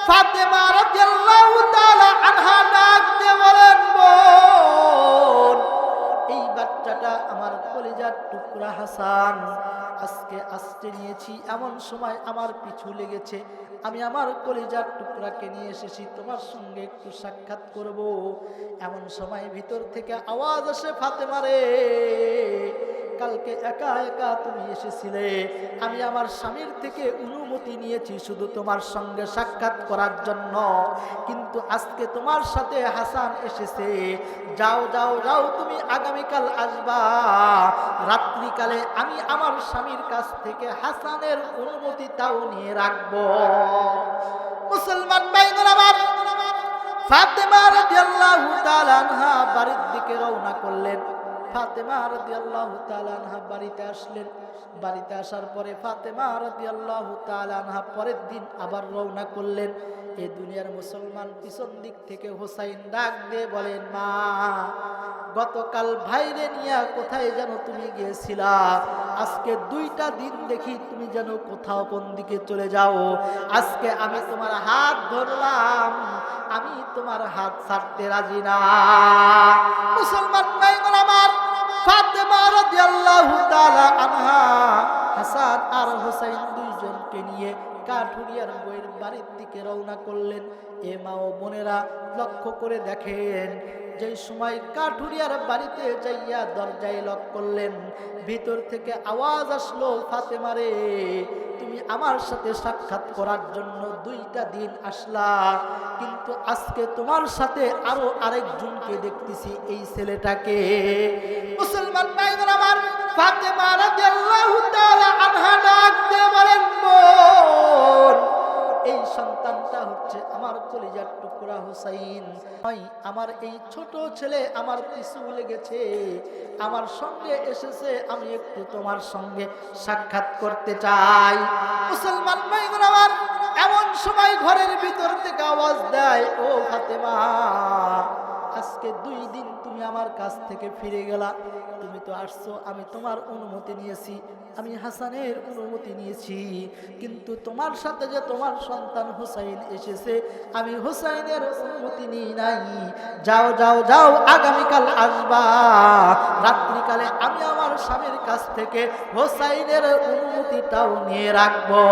ফাতেমা রাদিয়াল্লাহু তাআলা আনহা ডাক দিয়ে বলেন, বোন, এই বাচ্চাটা আমার কলিজার টুকরা হাসান, আজকে আসতে নিয়েছি, এমন সময় আমার পিছু লেগেছে, আমি আমার কলিজার টুকরাকে নিয়ে এসেছি, তোমার সঙ্গে একটু সাক্ষাৎ করব। এমন সময় ভিতর থেকে আওয়াজ আসে, ফাতেমা রে, কালকে একা একা তুমি এসেছিলে, আমি আমার স্বামীর থেকে অনুমতি নিয়েছি শুধু তোমার সঙ্গে সাক্ষাৎ করার জন্য, কিন্তু আজকে তোমার সাথে হাসান এসেছে, যাও যাও যাও, তুমি আগামীকাল আসবা, রাত্রিকালে আমি আমার স্বামীর কাছ থেকে হাসানের অনুমতিটাও নিয়ে রাখবো। মুসলমান ভাইরা আমার, ফাতেমা রাদিয়াল্লাহু তাআলা আনহা বাড়ির দিকে রওনা করলেন। ফাতেমা রাদিয়াল্লাহু তাআলা আনহা বাড়িতে আসলেন। বাড়িতে আসার পরে ফাতেমা রাদিয়াল্লাহু তাআলা আনহা পরের দিন আবার রওনা করলেন। এই দুনিয়ার মুসলমান, পিছন দিক থেকে হোসাইন ডাক দিয়ে বলেন, মা, গতকাল ভাইরে নিয়ে কোথায় যেন তুমি গিয়েছিলা, আজকে 2টা দিন দেখি তুমি যেন কোথাও কোন দিকে চলে যাও, আজকে আমি তোমার হাত ধরলাম, আমি তোমার হাত ছাড়তে রাজি না। মুসলমান ভাইগণ আমার, ফাতেমা রাদিয়াল্লাহু তাআলা আনহা হাসান আর হোসেন দুইজনকে নিয়ে কাঠুরিয়ার বইয়ের বাড়ির দিকে রওনা করলেন। এ মা ও বোনেরা, লক্ষ্য করে দেখেন, যেই সময় কাঠুরিয়ার বাড়িতে যাইয়া দরজায় লক করলেন, ভিতর থেকে আওয়াজ আসলো, ফাতেমা রে, তুমি আমার সাথে সাক্ষাৎ করার জন্য 2টা দিন আসলা, কিন্তু আজকে তোমার সাথে আরো আরেকজনকে দেখতেছি, এই ছেলেটাকে। মুসলমান ভাইরা আমার, ফাতেমা রাদিয়াল্লাহু তাআলা আনহা ডাক দিয়ে বলেন, বোন, এই সন্তানটা হচ্ছে আমার কলিজার টুকরা হুসাইন, আমার এই ছোট ছেলে আমার পিছু লেগেছে, আমার সঙ্গে এসেছে, আমি একটু তোমার সঙ্গে সাক্ষাৎ করতে চাই। মুসলমান ভাইরা আমার, এমন সময় ঘরের ভিতর থেকে আওয়াজ দেয়, ও ফাতেমা, আজকে 2 দিন তুমি আমার কাছ থেকে ফিরে গেলা, তুমি তো আসছো, আমি তোমার অনুমতি নিয়েছি, আমি হাসানের অনুমতি নিয়েছি, কিন্তু তোমার সাথে যে তোমার সন্তান হুসাইন এসেছে, আমি হুসাইনের অনুমতি নিই নাই, যাও যাও যাও, আগামীকাল আসবা, রাত্রিকালে আমি আমার স্বামীর কাছ থেকে হুসাইনের অনুমতিটাও নিয়ে রাখবো।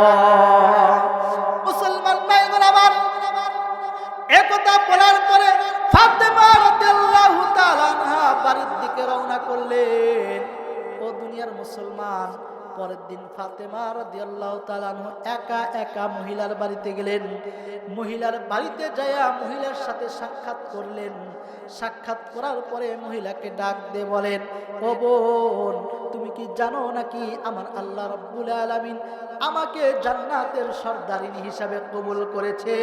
মুসলমান ভাইরা আমার, একথা বলার পরে ফাতেমা রাদিয়াল্লাহু তাআলা আনহা বাড়ির দিকে রওনা করলেন। ও দুনিয়ার মুসলমান, পরের দিন ফাতেমা রাদিয়াল্লাহু তাআলা আনহা একা একা মহিলার বাড়িতে গেলেন। মহিলার বাড়িতে যায়া মহিলার সাথে সাক্ষাৎ করলেন। সাক্ষাৎ করার পরে মহিলাকে ডাক দিয়ে বলেন, ও বোন, তুমি কি জানো নাকি আমার আল্লাহ রাব্বুল আলামিন আমাকে জান্নাতের সর্দারিনী হিসাবে কবুল করেছে,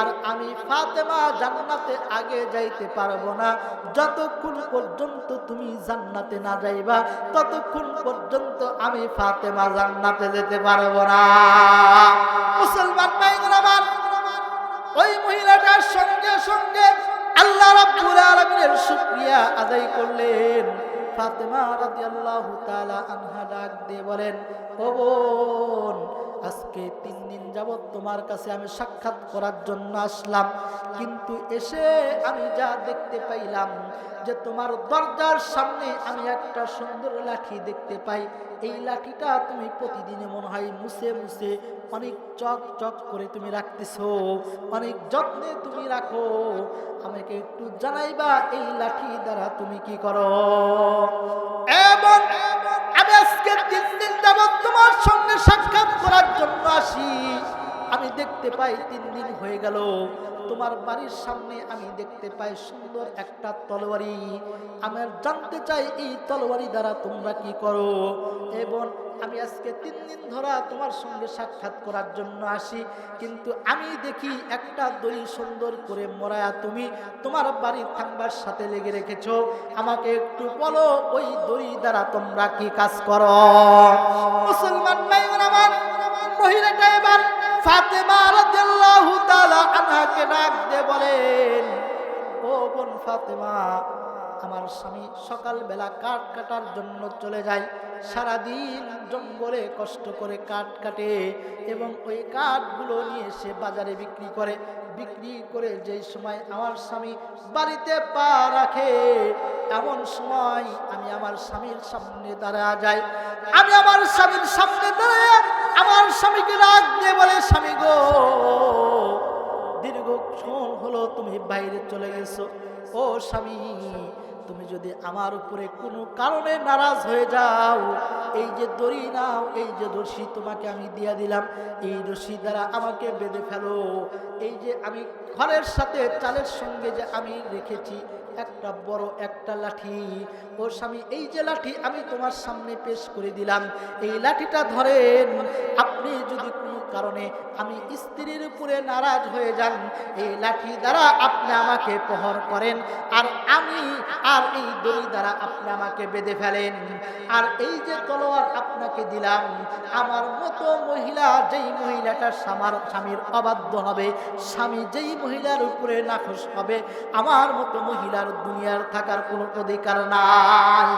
আর আমি ফাতেমা জান্নাতে আগে যাইতে পারবো না, যতক্ষণ পর্যন্ত তুমি জান্নাতে না যাইবা ততক্ষণ পর্যন্ত আমি ফাতেমা জান্নাতে যেতে পারবো না। মুসলমান ভাইরা আমার, ওই মহিলাটার সঙ্গে সঙ্গে আল্লাহ রাব্বুল আলামিনের শুকরিয়া আদায় করলেন। ফাতেমা রাদিয়াল্লাহু তাআলা আনহা ডাক দিয়ে বলেন, ও বোন, আজকে 3 দিন যাবত তোমার কাছে আমি সাক্ষাৎ করার জন্য আসলাম, কিন্তু এসে আমি যা দেখতে পাইলাম যে তোমার দরজার সামনে আমি একটা সুন্দর লাঠি দেখতে পাই। এই লাঠিটা তুমি প্রতিদিনে মনে হয় মুছে মুছে অনেক চক চক করে তুমি রাখতেছো, অনেক যত্নে তুমি রাখো। আমাকে একটু জানাইবা এই লাঠি দ্বারা তুমি কি করো? এবং আমি আজকে 3 দিন যাবত তোমার সঙ্গে সাক্ষাৎ করার জন্য আসি, আমি দেখতে পাই 3 দিন হয়ে গেল তোমার বাড়ির সামনে আমি দেখতে পাই সুন্দর একটা তলোয়ারি। আমি জানতে চাই এই তলোয়ারি দ্বারা তোমরা কি করো। এবং আমি আজকে 3 দিন ধরে তোমার সঙ্গে সাক্ষাৎ করার জন্য আসি, কিন্তু আমি দেখি একটা দড়ি সুন্দর করে মোড়ায়া তুমি তোমার বাড়ির থাম্বার সাথে লেগে রেখেছো। আমাকে একটু বলো ওই দড়ি দ্বারা তোমরা কি কাজ করো? মুসলমান ভাইরা আমার, মহিলাটা এবার ফাতেমা রাদিয়াল্লাহু তাআলা আনহাকে ডাক দিয়ে বলেন, ও বোন ফাতেমা, আমার স্বামী সকালবেলা কাঠ কাটার জন্য চলে যায়, সারাদিন জঙ্গলে কষ্ট করে কাঠ কাটে এবং ওই কাঠগুলো নিয়ে সে বাজারে বিক্রি করে। বিক্রি করে যেই সময় আমার স্বামী বাড়িতে পা রাখে, এমন সময় আমি আমার স্বামীর সামনে দাঁড়া যাই। আমি আমার স্বামীর সামনে দাঁড়ায় আমার স্বামীকে ডাক দিয়ে বলে, স্বামী গো, দীর্ঘক্ষণ হলো তুমি বাইরে চলে গেছো। ও স্বামী, তুমি যদি আমার উপরে কোনো কারণে নারাজ হয়ে যাও, এই যে দড়ি নাও, এই যে রশি তোমাকে আমি দিয়া দিলাম, এই রশি দ্বারা আমাকে বেঁধে ফেলো। এই যে আমি ঘরের সাথে চালের সঙ্গে যে আমি রেখেছি একটা বড় একটা লাঠি, ও স্বামী, এই যে লাঠি আমি তোমার সামনে পেশ করে দিলাম, এই লাঠিটা ধরেন। আপনি যদি কোনো কারণে আমি স্ত্রীর উপরে নারাজ হয়ে যান, এই লাঠি দ্বারা আপনি আমাকে প্রহার করেন, আর এই দড়ি দ্বারা আপনি আমাকে বেঁধে ফেলেন। আর এই যে তলোয়ার আপনাকে দিলাম, আমার মতো মহিলা, যেই মহিলাটা স্বামীর অবাধ্য হবে, স্বামী যেই মহিলার উপরে নাখোশ হবে, আমার মতো মহিলার দুনিয়ার থাকার কোনো অধিকার নাই।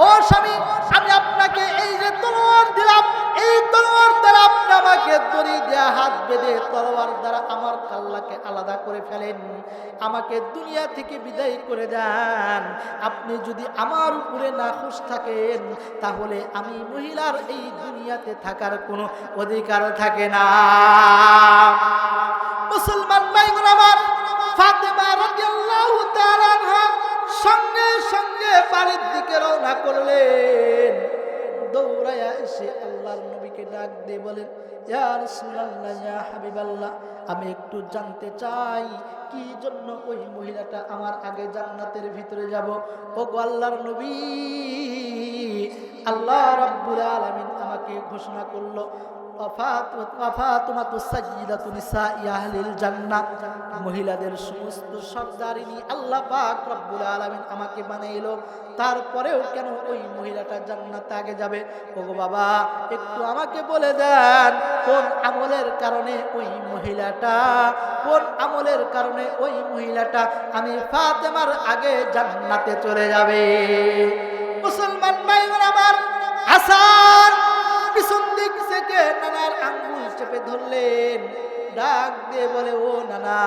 ও স্বামী, আমি আপনাকে এই যে তলোয়ার দিলাম, এই তলোয়ার দ্বারা আপনি আমাকে দড়ি দেয়া হাত বেঁধে তলোয়ার দ্বারা আমার কাল্লাকে আলাদা করে ফেলেন, আমাকে দুনিয়া থেকে বিদায় করে দেন। আপনি যদি আমার উপরে নাখুশ থাকেন, তাহলে আমি মহিলার এই দুনিয়াতে থাকার কোনো অধিকার থাকে না। মুসলমান ভাইগণ আমার, ফাতেমা রাদিয়াল্লাহু তাআলা আনহা সঙ্গে সঙ্গে বাড়ির দিকে রওনা করলেন। দৌড়ায়া এসে আল্লাহর নবীকে ডাক দিয়ে বলেন, ইয়া রাসূলুল্লাহ, ইয়া হাবিবাল্লাহ, আমি একটু জানতে চাই কি জন্য ওই মহিলাটা আমার আগে জান্নাতের ভিতরে যাব। ও গো আল্লাহর নবী, আল্লাহ রাব্বুল আলামিন আমাকে ঘোষণা করলো, মহিলাদের সমস্ত সর্দারিনী আল্লাহ পাক রব্বুল আলামিন আমাকে বানাইলো, তারপরেও কেন ওই মহিলাটা জান্নাতে আগে যাবে? ওগো বাবা, একটু আমাকে বলে দেন কোন আমলের কারণে ওই মহিলাটা আমি ফাতেমার আগে জান্নাতে চলে যাবে। মুসলমান ভাইরা আমার, হাসান পিছন দিক থেকে নানার আঙ্গুল চেপে ধরলেন, ডাক দিয়ে বলে, ও নানা,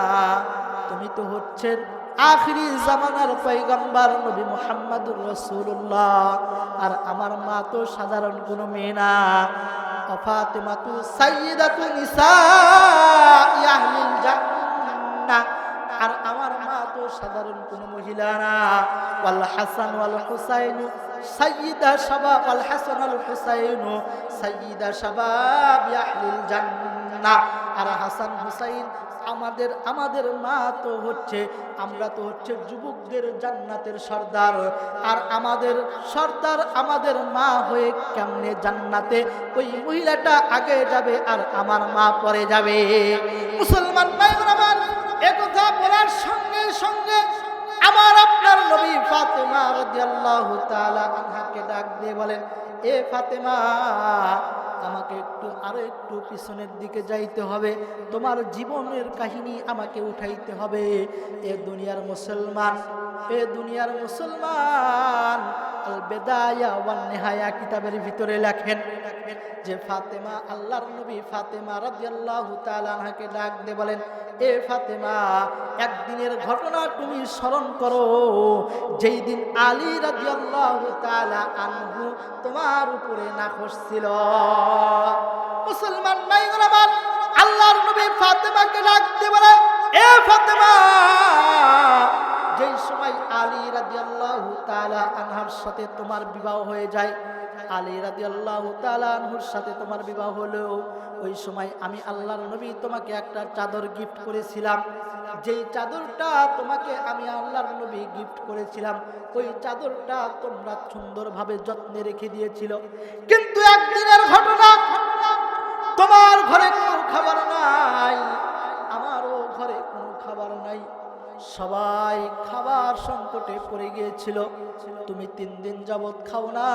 তুমি তো হচ্ছেন আখিরি জামানার পয়গম্বর নবী মুহাম্মদুর রাসূলুল্লাহ, আর আমার মা তো সাধারণ কোনো মেয়ে না। ফাতেমাতু সাইয়্যিদাতু নিসাই আহলিল জান্নাহ, আর আমার মা তো সাধারণ কোনো মহিলা না। ওয়াল হাসান ওয়াল হুসাইন সাইয়্যিদা শাবাব, ওয়াল হাসান ওয়াল হুসাইন সাইয়্যিদা শাবাব আহলিল জান্নাহ, আর হাসান হুসাইন আমাদের মা তো হচ্ছে, আমরা তো হচ্ছে যুবকদের জান্নাতের সর্দার, আর আমাদের সর্দার আমাদের মা হয়ে কেমনে জান্নাতে ওই মহিলাটা আগে যাবে আর আমার মা পরে যাবে? মুসলমান ভাইরা আমার, একথা বলার সঙ্গে সঙ্গে আমার আপনার নবী ফাতেমা রাদিয়াল্লাহু তাআলা আনহাকে ডাক দিয়ে বলেন, এ ফাতেমা, আমাকে আরো একটু পিছনের দিকে যাইতে হবে, তোমার জীবনের কাহিনী আমাকে উঠাইতে হবে। এ দুনিয়ার মুসলমান, এ দুনিয়ার মুসলমান আল বেদায়া ওয়ান নিহায়া কিতাবের ভিতরে লেখেন যে ফাতেমা, আল্লাহর নবী ফাতেমা রাদিয়াল্লাহু তাআলা আনহাকে ডাক দিয়ে বলেন, এ ফাতেমা, একদিনের ঘটনা তুমি স্মরণ করো, যেই দিন আলী রাদিয়াল্লাহু তাআলা আনহু তোমার উপরে নাখোশ ছিল। মুসলমান ভাইগণ আমার, আল্লাহর নবী ফাতেমাকে ডাক দিয়ে বলে, এ ফাতেমা, যেই সময় আলী রাদিয়াল্লাহু তাআলা আনহার সাথে তোমার বিবাহ হয়ে যায়, আলী রাদিয়াল্লাহু তাআলা আনহুর সাথে তোমার বিবাহ হলো, ওই সময় আমি আল্লাহর নবী তোমাকে একটা চাদর গিফট করেছিলাম। যেই চাদরটা তোমাকে আমি আল্লাহর নবী গিফট করেছিলাম, ওই চাদরটা তোমরা সুন্দরভাবে যত্নে রেখে দিয়েছিল। কিন্তু একদিনের ঘটনা, তোমার ঘরে কোনো খাবার নাই, আমারও ঘরে কোনো খাবার নাই, সবাই খাবার সংকটে পড়ে গিয়েছিল। তুমি 3 দিন যাবত খাও না,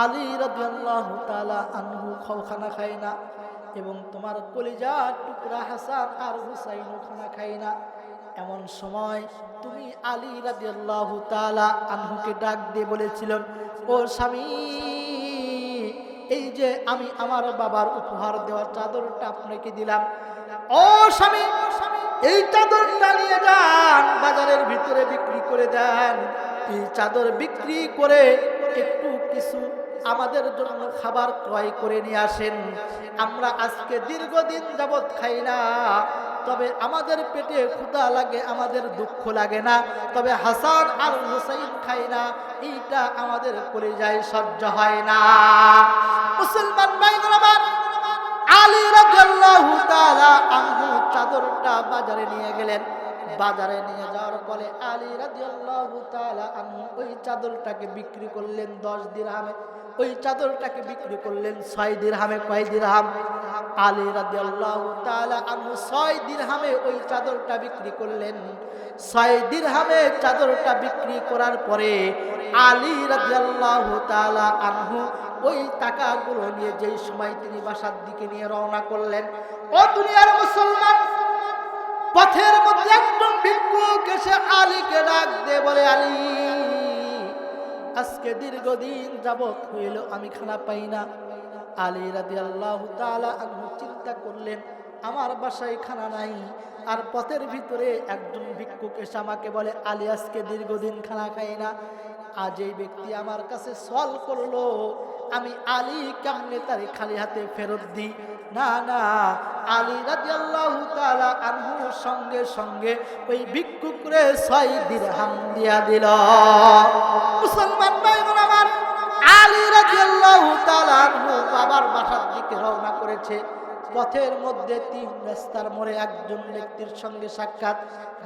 আলী রাদিয়াল্লাহু তাআলা আনহু খানা খায় না, এবং তোমার কলিজার টুকরা হাসান আর হুসাইনও খানা খায় না। এমন সময় তুমি আলী রাদিয়াল্লাহু তাআলা আনহুকে ডাক দিয়ে বলেছিলেন, ও স্বামী, এই যে আমি আমার বাবার উপহার দেওয়া চাদরটা আপনাকে দিলাম, ও স্বামী, এই চাদরটা নিয়ে যান, বাজারের ভিতরে বিক্রি করে দেন। এই চাদর বিক্রি করে একটু কিছু আমাদের জন্য খাবার ক্রয় করে নিয়ে আসেন। আমরা আজকে দীর্ঘদিন যাবত খাই না, তবে আমাদের পেটে ক্ষুধা লাগে, আমাদের দুঃখ লাগে না, তবে হাসান আর হুসাইন খাই না, এইটা আমাদের কলিজায় সহ্য হয় না। মুসলমান ভাইগণ আমার, আলী রাদিয়াল্লাহু তাআলা আনহু চাদরটা বাজারে নিয়ে গেলেন। বাজারে নিয়ে যাওয়ার পরে আলী রাদিয়াল্লাহু তাআলা আনহু ওই চাদরটাকে বিক্রি করলেন 10 দিরহামে, ওই চাদরটাকে বিক্রি করলেন 6 দিরহামে। কয় দিরহাম? আলী রাদিয়াল্লাহু তাআলা আনহু 6 দিরহামে ওই চাদরটা বিক্রি করলেন। 6 দিরহামে চাদরটা বিক্রি করার পরে আলী রাদিয়াল্লাহু তাআলা আনহু ওই টাকাগুলো নিয়ে যেই সময় তিনি বাসার দিকে নিয়ে রওনা করলেন, ও দুনিয়ার মুসলমান, পথের মধ্যে একজন ভিক্ষুক এসে আলীকে ডাক দিয়ে বলে, আলী, আজকে দীর্ঘদিন যাবত হইল আমি খানা পাই না। আলী রাদিয়াল্লাহু তাআলা আনহু চিন্তা করলেন, আমার বাসায় খানা নাই, আর পথের ভিতরে একজন ভিক্ষুক এসে আমাকে বলে, আলী আজকে দীর্ঘদিন খানা খাই না। আজ এই ব্যক্তি আমার কাছে সওয়াল করলো, আমি আলী কেমনে তারে খালি হাতে ফেরত দিই? না না, আলী রাদিয়াল্লাহু তাআলা আনহু সঙ্গে সঙ্গে ওই ভিক্ষুকরে 6 দিরহাম দিয়া দিল। মুসলমান ভাইগণ আমার, আলী রাদিয়াল্লাহু তাআলা আনহু বাবার বাসার দিকে রওনা করেছে। পথের মধ্যে 3 রাস্তার মোড়ে একজন ব্যক্তির সঙ্গে সাক্ষাৎ।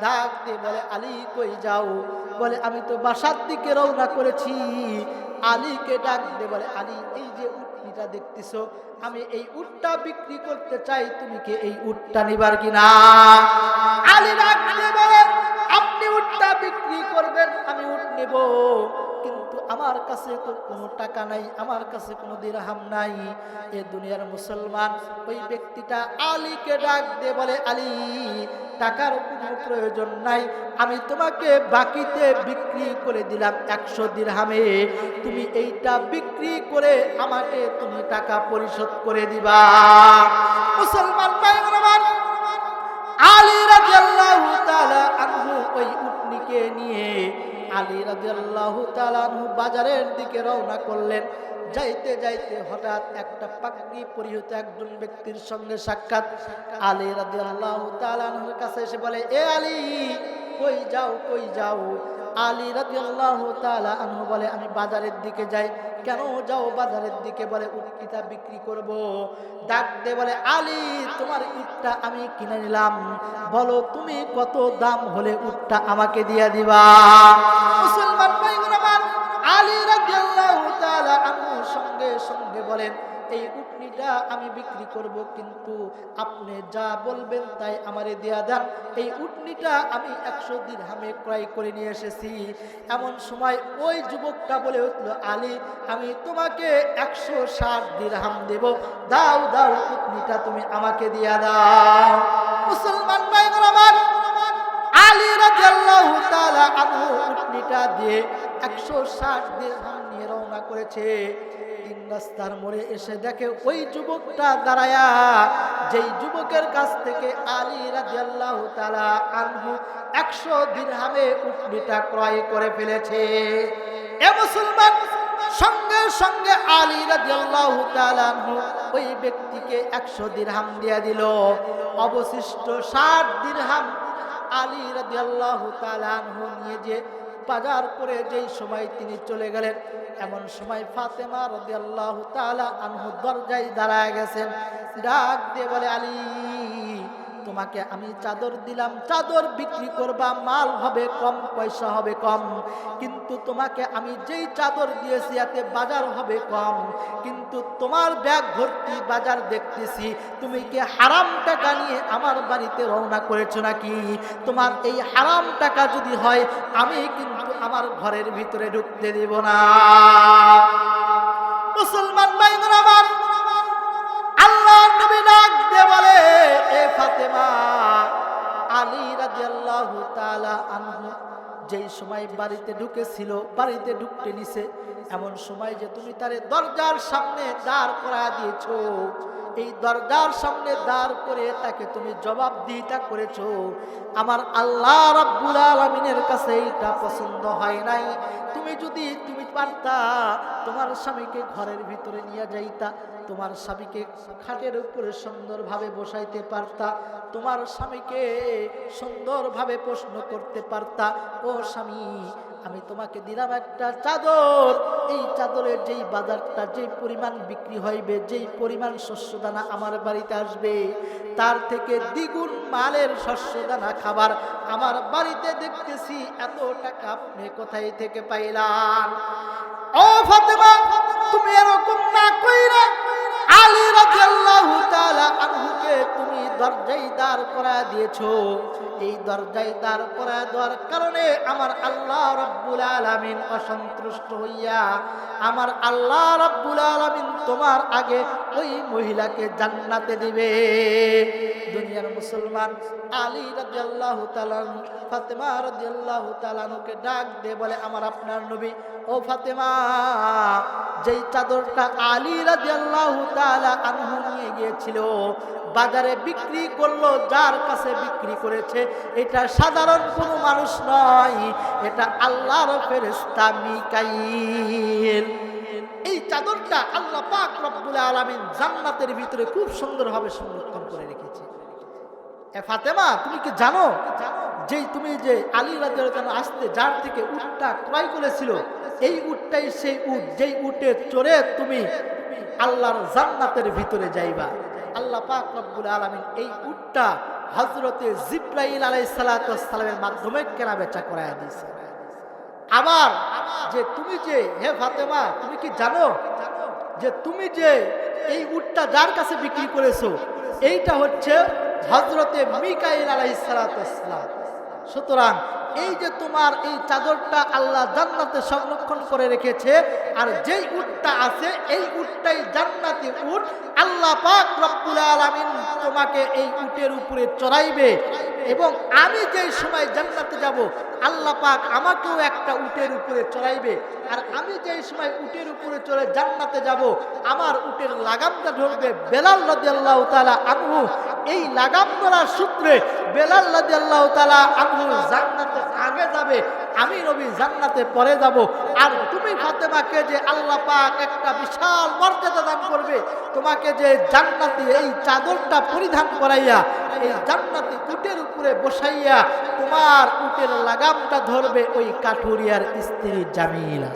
ডাক দিয়ে বলে, আলী কই যাও? বলে, আমি তো বাসার দিকে রওনা করেছি। আলীকে ডাক দিয়ে বলে, আলী, এই যে উটটা দেখতেছো, আমি এই উটটা বিক্রি করতে চাই, তুমি কি এই উটটা নিবার কিনা? আলী ডাক দিয়ে বলে, আপনি উটটা বিক্রি করবেন, আমি উট নেব, কিন্তু আমার কাছে তো কোনো টাকা নাই, আমার কাছে কোনো দিরহাম নাই। এ দুনিয়ার মুসলমান, ওই ব্যক্তিটা আলীকে ডাক দিয়ে বলে, আলী, টাকার কোনো প্রয়োজন নাই, আমি তোমাকে বাকিতে বিক্রি করে দিলাম 100 দিরহামে, তুমি এইটা বিক্রি করে আমাকে তুমি টাকা পরিশোধ করে দিবা। মুসলমান ভাইগণ আমার, আলী রাদিয়াল্লাহু তাআলা আনহু ওই উটনিকে নিয়ে আলী রাদিয়াল্লাহু তাআলা আনহু বাজারের দিকে রওনা করলেন। যাইতে যাইতে হঠাৎ একটা পাগড়ি পরিহিত একজন ব্যক্তির সঙ্গে সাক্ষাৎ। আলী রাদিয়াল্লাহু তাআলা আনহুর কাছে এসে বলে, এ আলী, কই যাও, কই যাও? আলী রাদিয়াল্লাহু তাআলা আনহু বলে, আমি বাজারের দিকে যাই। কেন যাও বাজারের দিকে? বলে, উটটা বিক্রি করব। ডাক দে বলে, আলী, তোমার উটটা আমি কিনে নিলাম, বলো তুমি কত দাম হলে উটটা আমাকে দিয়ে দিবা? মুসলমান ভাইগণ আমার, আলী রাদিয়াল্লাহু তাআলা আনহু সঙ্গে সঙ্গে বলেন, এই উটনিটা আমি বিক্রি করব, কিন্তু আপনি যা বলবেন তাই আমারে দেয়া দেন। এই উটনিটা আমি 100 দিরহামে ক্রয় করে নিয়ে এসেছি। এমন সময় ওই যুবকটা বলে উঠল, আলী, আমি তোমাকে 160 দিরহাম দেব, দাও দাও, উটনিটা তুমি আমাকে দিয়া দাও। মুসলমান ভাইরা আমার, আলী রাদিয়াল্লাহু তাআলা আনহু উটনিটা দিয়ে 160 দিরহাম নিয়ে রওনা করেছে। তিন রাস্তার মোড়ে এসে দেখে ওই যুবকটা দাঁড়ায়া, যেই যুবকের কাছ থেকে আলী রাদিয়াল্লাহু তাআলা আনহু 100 দিরহামে উটনিটা ক্রয় করে ফেলেছে। এ মুসলমান, সঙ্গে সঙ্গে আলী রাদিয়াল্লাহু তাআলা আনহু ওই ব্যক্তিকে 100 দিরহাম দিয়ে দিল। অবশিষ্ট 60 দিরহাম আলী রাদিয়াল্লাহু তাআলা আনহু নিয়ে যে বাজার করে যেই সময় তিনি চলে গেলেন, এমন সময় ফাতেমা রাদিয়াল্লাহু তাআলা আনহু দরজায় দাঁড়ায় গেছেন। ডাক দিয়ে বলে, আলী, তোমাকে আমি চাদর দিলাম, চাদর বিক্রি করবা, মাল হবে কম, পয়সা হবে কম, কিন্তু তোমাকে আমি যেই চাদর দিয়েছি এতে বাজার হবে কম, কিন্তু তোমার ব্যাগ ভর্তি বাজার দেখতেছি। তুমি কি হারাম টাকা নিয়ে আমার বাড়িতে রওনা করেছো নাকি? তোমার এই হারাম টাকা যদি হয়, আমি কিন্তু আমার ঘরের ভিতরে ঢুকতে দেব না। মুসলমান ভাইরা আমার, আল্লাহর নবী ডাক দিয়ে বলে, এ ফাতেমা, আলী রাদিয়াল্লাহু তাআলা আনহু যেই সময় বাড়িতে ঢুকেছিল, বাড়িতে ঢুকতে নিছে, এমন সময় যে তুমি তারে দরজার সামনে দাঁড় করায় দিয়েছো, এই দরজার সামনে দাঁড় করে তাকে তুমি জবাবদিহিতা করেছো, আমার আল্লাহ রাব্বুল আলামিনের কাছে এটা পছন্দ হয় নাই। তুমি যদি পারতা তোমার স্বামীকে ঘরের ভিতরে নিয়ে যাইতা, তোমার স্বামীকে খাটের উপরে সুন্দরভাবে বসাইতে পারতা, তোমার স্বামীকে সুন্দরভাবে প্রশ্ন করতে পারতা, ও স্বামী, আমি তোমাকে দিলাম একটা চাদর, এই চাদরের যেই বাজারটা, যেই পরিমাণ বিক্রি হইবে, যেই পরিমাণ শস্যদানা আমার বাড়িতে আসবে, তার থেকে দ্বিগুণ মালের শস্যদানা খাবার আমার বাড়িতে দেখতেছি, এত টাকা আপনি কোথায় থেকে পাইলাম? ও ফাতেমা, তুমি এরকম না কইরা আলী রাদিয়াল্লাহু তাআলা আনহুকে তুমি দরজায় দাঁড় করায় দিয়েছো। এই দরজায় দাঁড় করায় দেওয়ার কারণে আমার আল্লাহ রাব্বুল আলামিন অসন্তুষ্ট হইয়া, আমার আল্লাহ রাব্বুল আলামিন তোমার আগে ওই মহিলাকে জান্নাতে দিবে। দুনিয়ার মুসলমান, আলী রাদিয়াল্লাহু তাআলা ফাতেমা রাদিয়াল্লাহু তাআলা কে ডাক দিয়ে বলে, আমার আপনার নবী, ও ফাতেমা, যেই চাদরটা আলী রাদিয়াল্লাহু তাআলা আনহু নিয়ে গিয়েছিল, বাজারে বিক্রি করলো, যার কাছে বিক্রি করেছে এটা সাধারণ কোনো মানুষ নয়, এটা আল্লাহর ফেরেশতা মিকাইল। এই চাদরটা আল্লাহ পাক রব্বুল আলামিন জান্নাতের ভিতরে খুব সুন্দরভাবে সংরক্ষণ করে রেখেছে। এ ফাতেমা, তুমি কি জানো যে তুমি যে আলী রাদিয়াল্লাহু তাআলা আসতে যার থেকে উটটা ক্রয় করেছিল, এই উটটাই সেই উট যেই উটে চড়ে তুমি আল্লাহর জান্নাতের ভিতরে যাইবা। আল্লাহ পাক রব্বুল আলামিন এই উটটা হযরতে জিবরাইল আলাইহিস সালাতু ওয়াস সালামের মাধ্যমে কেনা বেচা করায় দিয়েছে। আবার যে তুমি যে, হে ফাতেমা, তুমি কি জানো যে তুমি যে এই উটটা যার কাছে বিক্রি করেছো, এইটা হচ্ছে হযরতে মিকাইল আলাইহিস সালাতু ওয়াস সালাম। সুতরাং এই যে তোমার এই চাদরটা আল্লাহ জান্নাতে সংরক্ষণ করে রেখেছে, আর যেই উটটা আছে এই উটটাই জান্নাতি উট। আল্লাহ পাক রব্বুল আলামিন তোমাকে এই উটের উপরে চড়াইবে, এবং আমি যেই সময় জান্নাতে যাব, আল্লাহ পাক আমাকেও একটা উটের উপরে চড়াইবে, আর আমি যেই সময় উটের উপরে চড়ে জান্নাতে যাব, আমার উটের লাগামটা ধরবে বেলাল রাদিয়াল্লাহু তাআলা আনহু। এই লাগাম ধরার সূত্রে বেলাল রাদিয়াল্লাহু তাআলা আনহু জান্নাতে আগে যাবে, আমি নবী জান্নাতে পরে যাব। আর তুমি ফাতেমাকে যে আল্লাহ পাক একটা বিশাল মর্যাদা দান করবে, তোমাকে যে জান্নাতি এই চাদরটা পরিধান করাইয়া এই জান্নাতি উটের উপরে বসাইয়া তোমার উটের লাগামটা ধরবে ওই কাঠুরিয়ার স্ত্রী জামিলা।